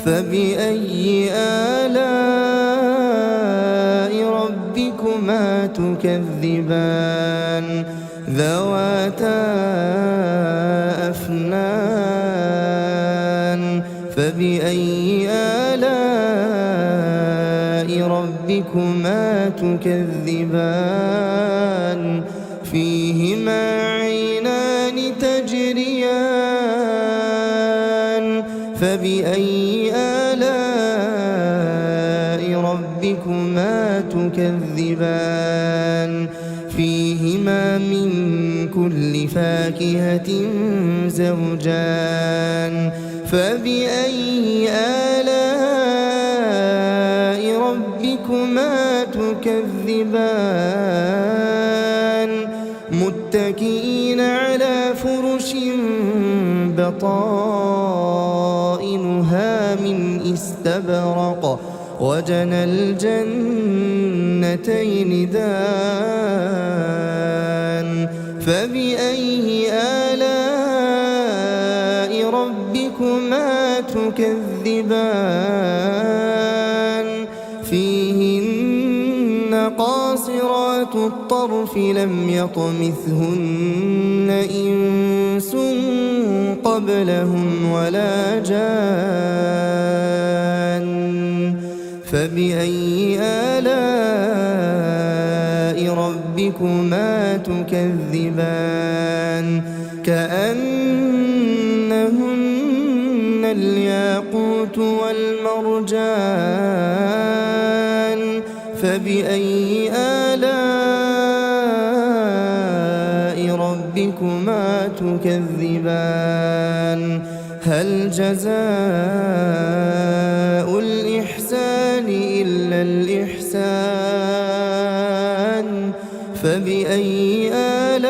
فبأي آلاء ربكما تكذبان ذواتا أفنان فبأي آلاء ربكما تكذبان فيهما عينان تجريان فبأي آلاء ربكما تكذبان فيهما من كل فاكهة زوجان فبأي آلاء ربكما تكذبان متكئين على فرش بطائنها من استبرق وجنى الجنتين دان فبأي آلاء ربكما تكذبان فيهن قاصرات الطرف لم يطمثهن إنس قبلهم ولا جان فبأي آلاء ربكما تكذبان كأنهن الياقوت والمرجان فبأي آلاء ربكما تكذبان هل جزاء الإحسان إلا الإحسان فبأي آلاء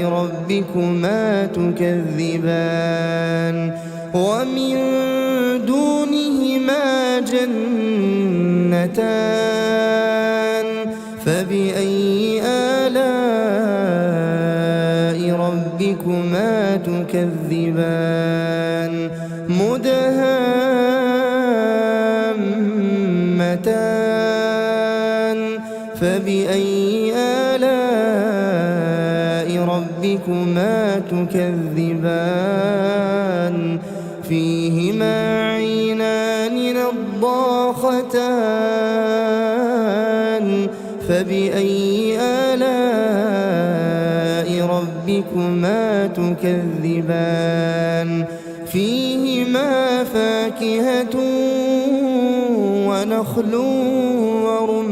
ربكما تكذبان ومن دونهما جنتان فبأي آلاء ربكما تكذبان مدهامتان فبأي آلاء ربكما تكذبان فيهما عينان نضاختان فبأي آلاء ربكما تكذبان فيهما فاكهة ونخل ورمان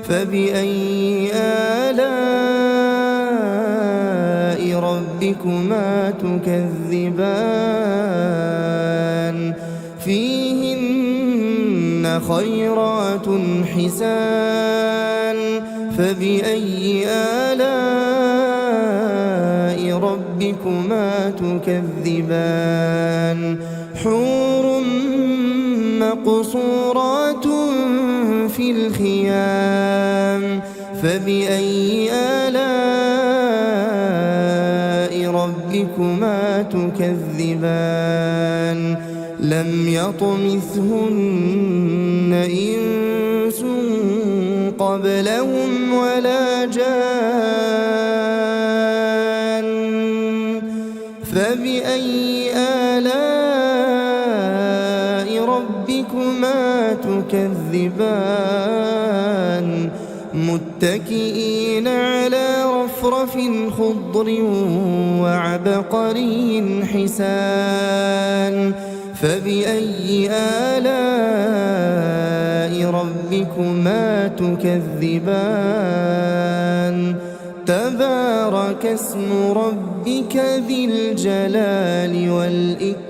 فبأي آلاء ربكما تكذبان فيهن خيرات حسان فبأي آلاء ربكما تكذبان حور مقصورات في الخيام فبأي آلاء ربكما تكذبان لم يطمثهن إنس قبلهم ولا جان فبأي آلاء ربكما تكذبان متكئين على رفرف خضر وعبقري حسان فبأي آلاء ربكما تكذبان تبارك اسم ربك ذي الجلال والإكرام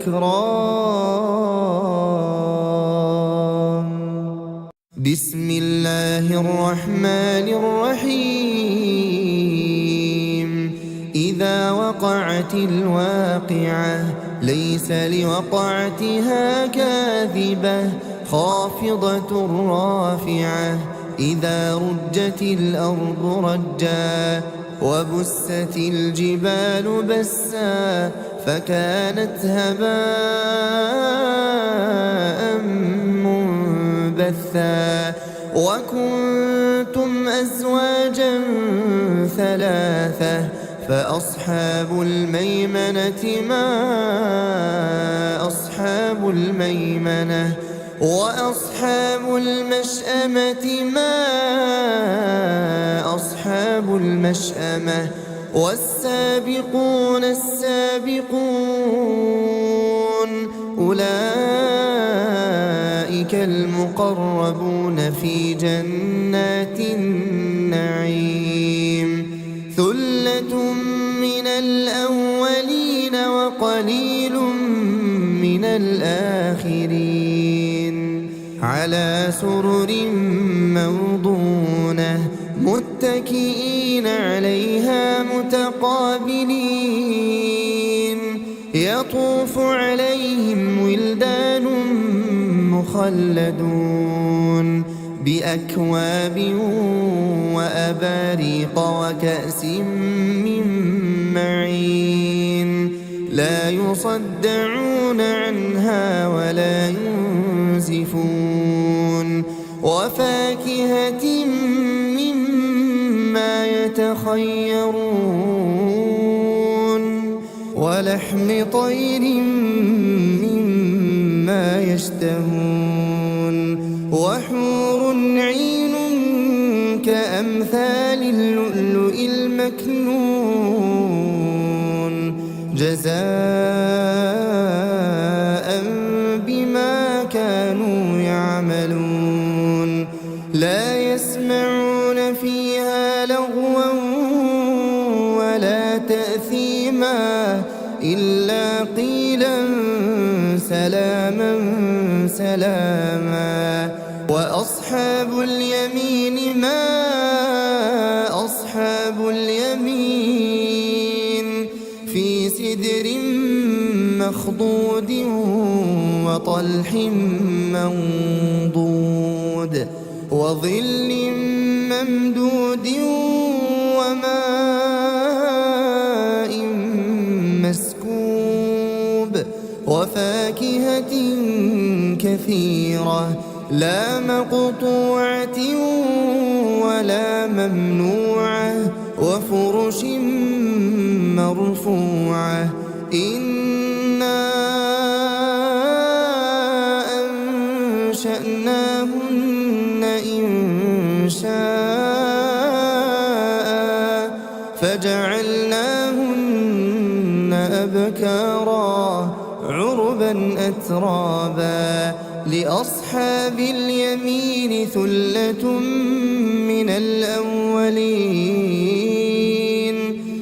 بسم الله الرحمن الرحيم إذا وقعت الواقعة ليس لوقعتها كاذبة خافضة رافعة إذا رجت الأرض رجا وبست الجبال بسا فكانت هباء منبثا وكنتم أزواجا ثلاثة فأصحاب الميمنة ما أصحاب الميمنة وأصحاب المشأمة ما أصحاب المشأمة والسابقون السابقون أولئك المقربون في جنات النعيم ثلة من الأولين وقليل من الآخرين على سرر موضونة متكئين عليها متقابلين يطوف عليهم مخلدون بأكواب وأباريق وكأس من معين لا يصدعون عنها ولا ينزفون وفاكهة مما يتخيرون ولحم طير مما يشتهون وحور عين كأمثال اللؤلؤ المكنون جزاء بما كانوا يعملون لا يسمعون فيها لغوا ولا تأثيما إلا قيلا سلاما سلاما وأصحاب اليمين ما أصحاب اليمين في سدر مخضود وطلح منضود وظل ممدود وماء مسكوب وفاكهة كثيرة لا مقطوعة ولا ممنوعة وفرش مرفوعة إنا أنشأناهن إنشاء فجعلناهن أبكارا عربا أترابا لأصحاب اليمين ثلة من الأولين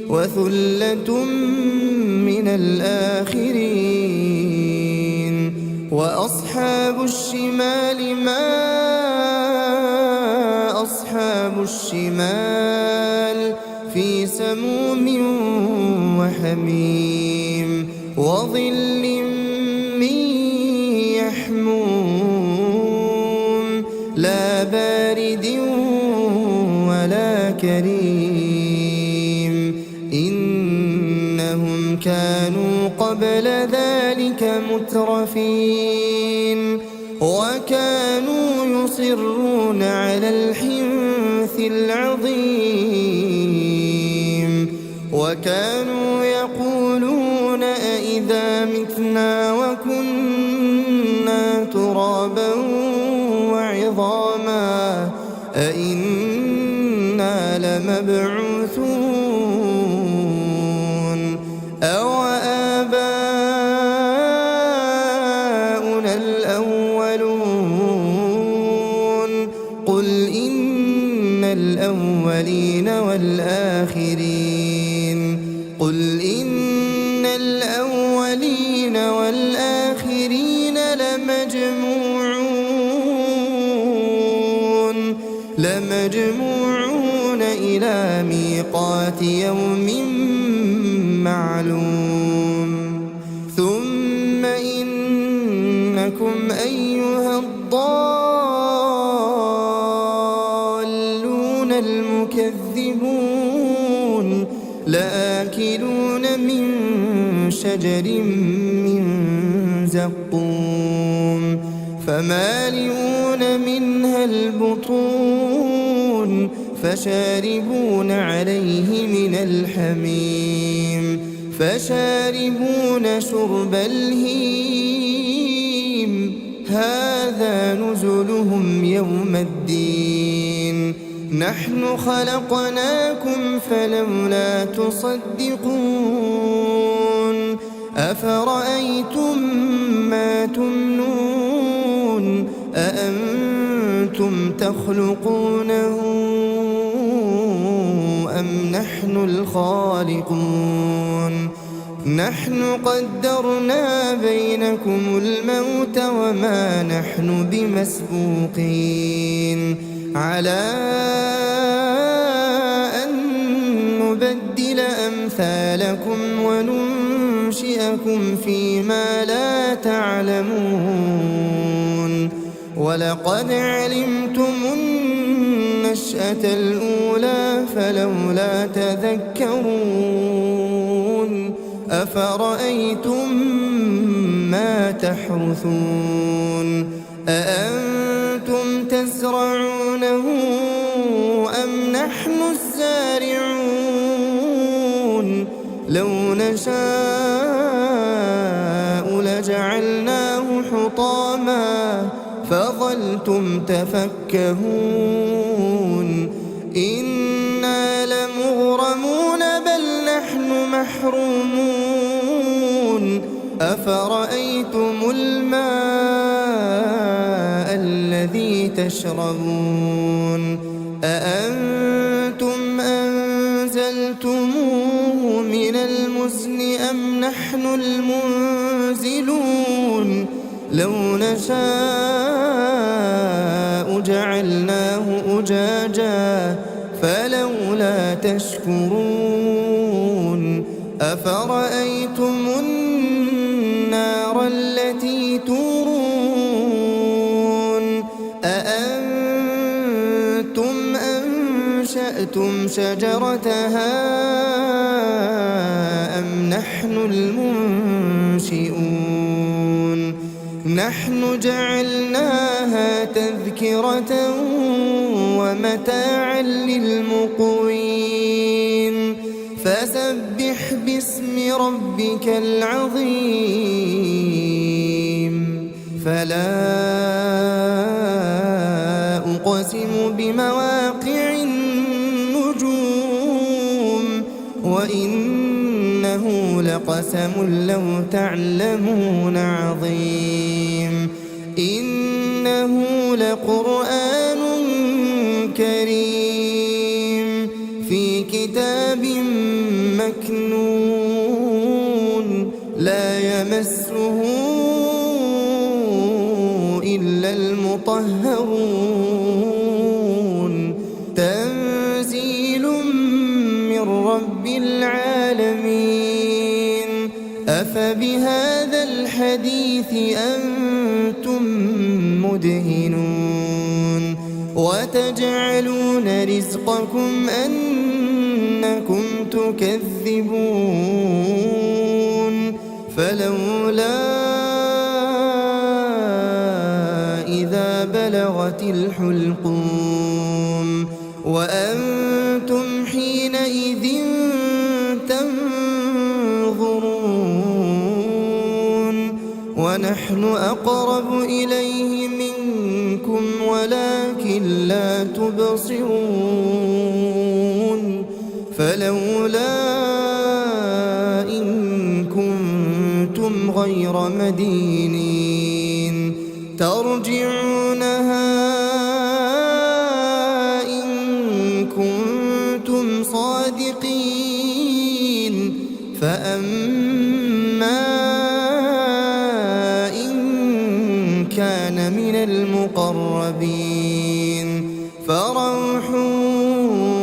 وثلة من الآخرين وأصحاب الشمال ما أصحاب الشمال في سموم وحميم وظل من يحموم لا بارد ولا كريم إنهم كانوا قبل ذلك مترفين وكانوا يصرون على الحنث العظيم وكانوا يقولون أئذا متنا وكنا ترابا وعظاما أئنا لمبعوثون أو آباؤنا الأولون قل إن الأولين والآخرين قل إن الأولين والآخرين لمجموعون إلى ميقات يوم معلوم ثم إنكم أيها الضالون المكذبون لآكلون من شجر من زقوم فمالئون منها البطون فشاربون عليه من الحميم فشاربون شرب الهيم هذا نزلهم يوم الدين نحن خلقناكم فلولا تصدقون أفرأيتم ما تمنون أأنتم تخلقونه أم نحن الخالقون نحن قدرنا بينكم الموت وما نحن بمسبوقين على أن نبدل أمثالكم وننشئكم فيما لا تعلمون ولقد علمتم النشأة الأولى فلولا تذكرون أفرأيتم ما تحرثون أأنتم تزرعونه أم نحن الزارعون لو نشاء لجعلناه حطاما فظلتم تفكهون إنا لمغرمون بل نحن محرومون أفرأيتم الماء الذي تشربون أأنتم أنزلتموه من المزن أم نحن المنزلون لو نشاء جعلناه أجاجا فلولا تشكرون أفرأيتم النار التي تورون أأنتم أنشأتم شجرتها أم نحن المنشئون نحن جعلناها تذكرة ومتاعا للمقوين فسبح باسم ربك العظيم فلا أقسم بمواقع النجوم وإنه لقسم لو تعلمون عظيم إنه لقرآن كريم في كتاب مكنون لا يمسه إلا المطهرون تنزيل من رب العالمين أفبهذا الحديث أنتم مدهنون وتجعلون رزقكم أنكم تكذبون فلولا إذا بلغت الحلقوم وأنتم حينئذ تنظرون ونحن أقرب إليه منكم ولكن لا تبصرون فلولا إن كنتم غير مدينين ترجعونها إن كنتم صادقين فأما إن كان من المقربين فروح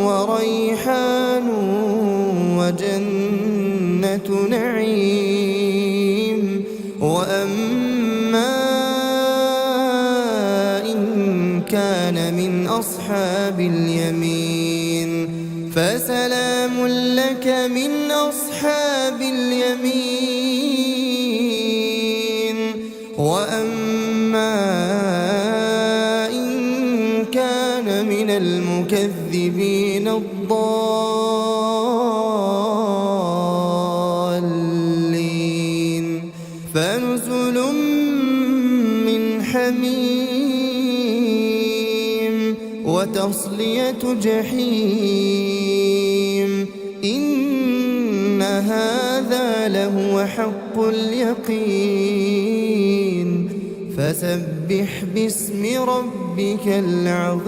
وريحان وجنة نعيم وأما إن كان من أصحاب اليمين فسلام لك من أصحاب اليمين وأما إن كان من المكذبين الضالين فنزل من حميم وتصلية جحيم إن هذا لهو حق اليقين فسبح باسم ربك العظيم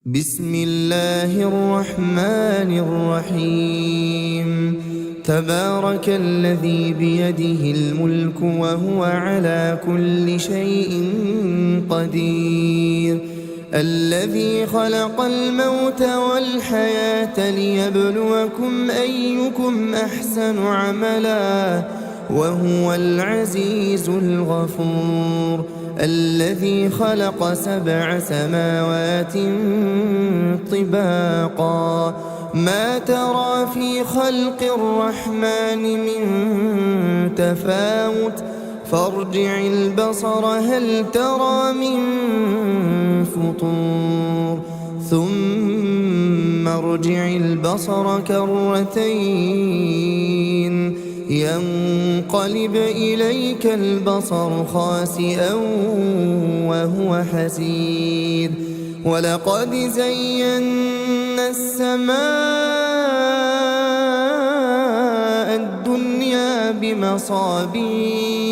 بسم الله الرحمن الرحيم تبارك الذي بيده الملك وهو على كل شيء قدير الذي خلق الموت والحياة ليبلوكم أيكم أحسن عملا وهو العزيز الغفور الذي خلق 7 سماوات طباقا ما ترى في خلق الرحمن من تفاوت فارجع البصر هل ترى من فطور ثم ارجع البصر كرتين ينقلب إليك البصر خاسئا وهو حسير ولقد زينا السماء الدنيا بمصابيح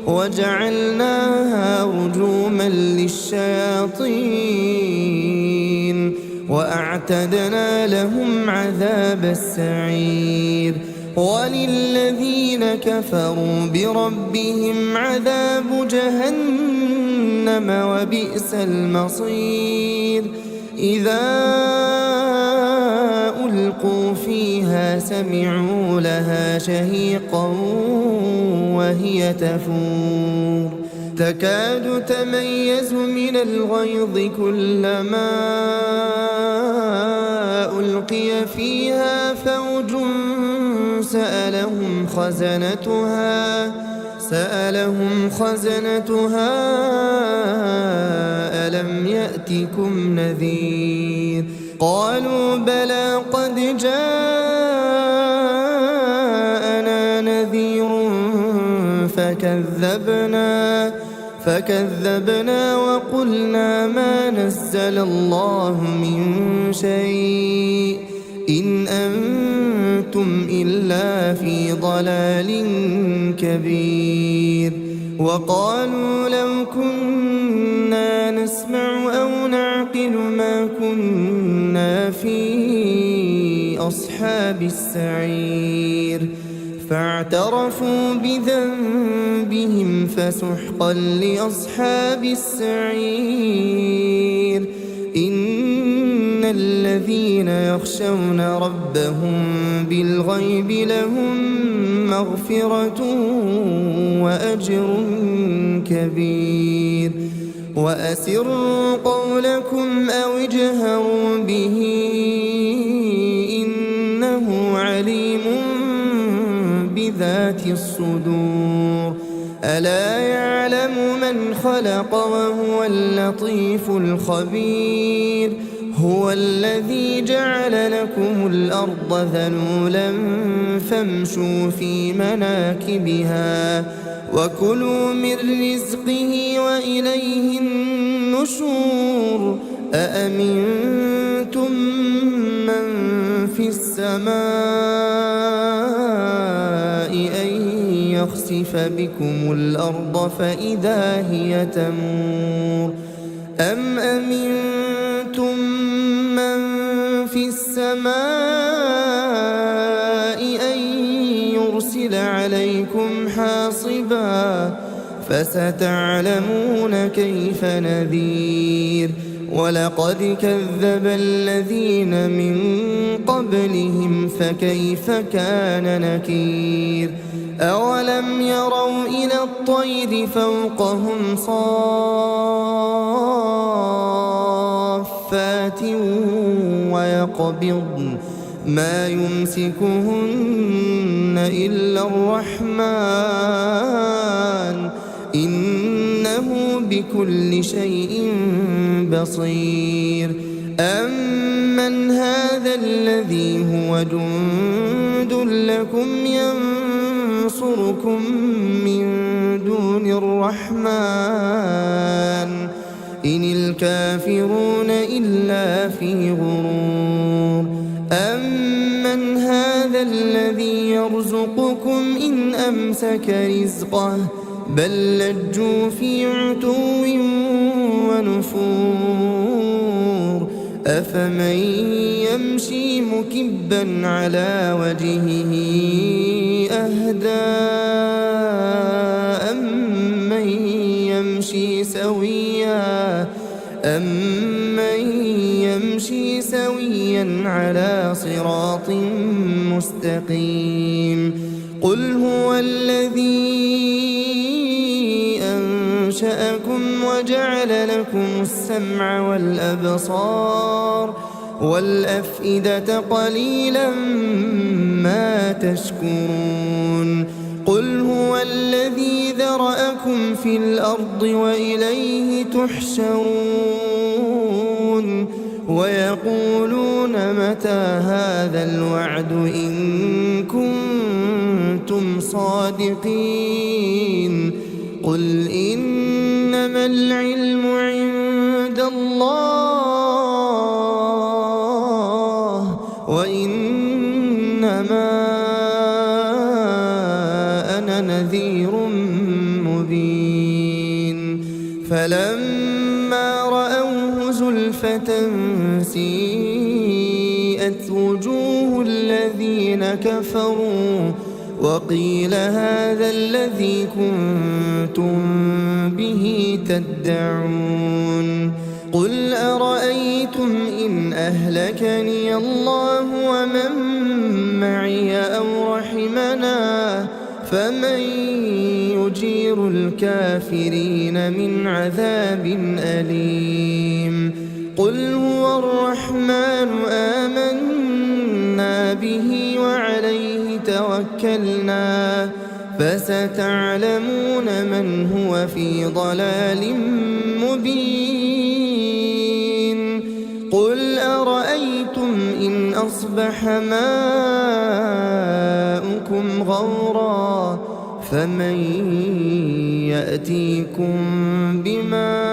وجعلناها رجوما للشياطين وأعتدنا لهم عذاب السعير وللذين كفروا بربهم عذاب جهنم وبئس المصير إذا ألقوا فيها سمعوا لها شهيقا وهي تفور تكاد تميز من الغيظ كلما ألقي فيها فوج سألهم خزنتها ألم يأتكم نذير قالوا بلى قد جاءنا نذير فكذبنا وقلنا ما نزل الله من شيء إن أنتم إلا في ضلال كبير وقالوا لو كنا نسمع أو نعقل ما كنا في أصحاب السعير فاعترفوا بذنبهم فسحقا لأصحاب السعير إن الذين يخشون ربهم بالغيب لهم مغفرة وأجر كبير وأسروا قولكم أو اجهروا به إنه عليم بذات الصدور ألا يعلم من خلق وهو اللطيف الخبير هو الذي جعل لكم الأرض ذلولا فامشوا في مناكبها وكلوا من رزقه وإليه النشور أأمنتم من في السماء أن يخسف بكم الأرض فإذا هي تمور أم أمنتم من في السماء أن يرسل عليكم حاصبا فستعلمون كيف نذير ولقد كذب الذين من قبلهم فكيف كان نكير أولم يروا إلى الطير فوقهم صافات ويقبضن ما يمسكهن إلا الرحمن إنه بكل شيء بصير أمن هذا الذي هو جند لكم ينصركم من دون الرحمن إن الكافرون إلا في غرور أمن هذا الذي يرزقكم إن أمسك رزقه بل لجوا في عتو ونفور أفمن يمشي مكبا على وجهه أهدى أمن يمشي سويا أمن يمشي سويا على صراط مستقيم قل هو الذي أنشأكم وجعل لكم السمع والأبصار والأفئدة قليلا ما تشكرون قل هو الذي ذرأكم في الأرض وإليه تحشرون ويقولون متى هذا الوعد إن كنتم صادقين قل إنما العلم عند الله وإنما أنا نذير مبين فلما رأوه زلفة سيئت وجوه الذين كفروا وقيل هذا الذي كنتم به تدعون قل أرأيتم إن أهلكني الله ومن معي أو رحمنا فمن يجير الكافرين من عذاب أليم قل هو الرحمن آمنا به وعليه توكلنا فستعلمون من هو في ضلال مبين قل أرأيتم إن أصبح ماؤكم غورا فمن يأتيكم بماء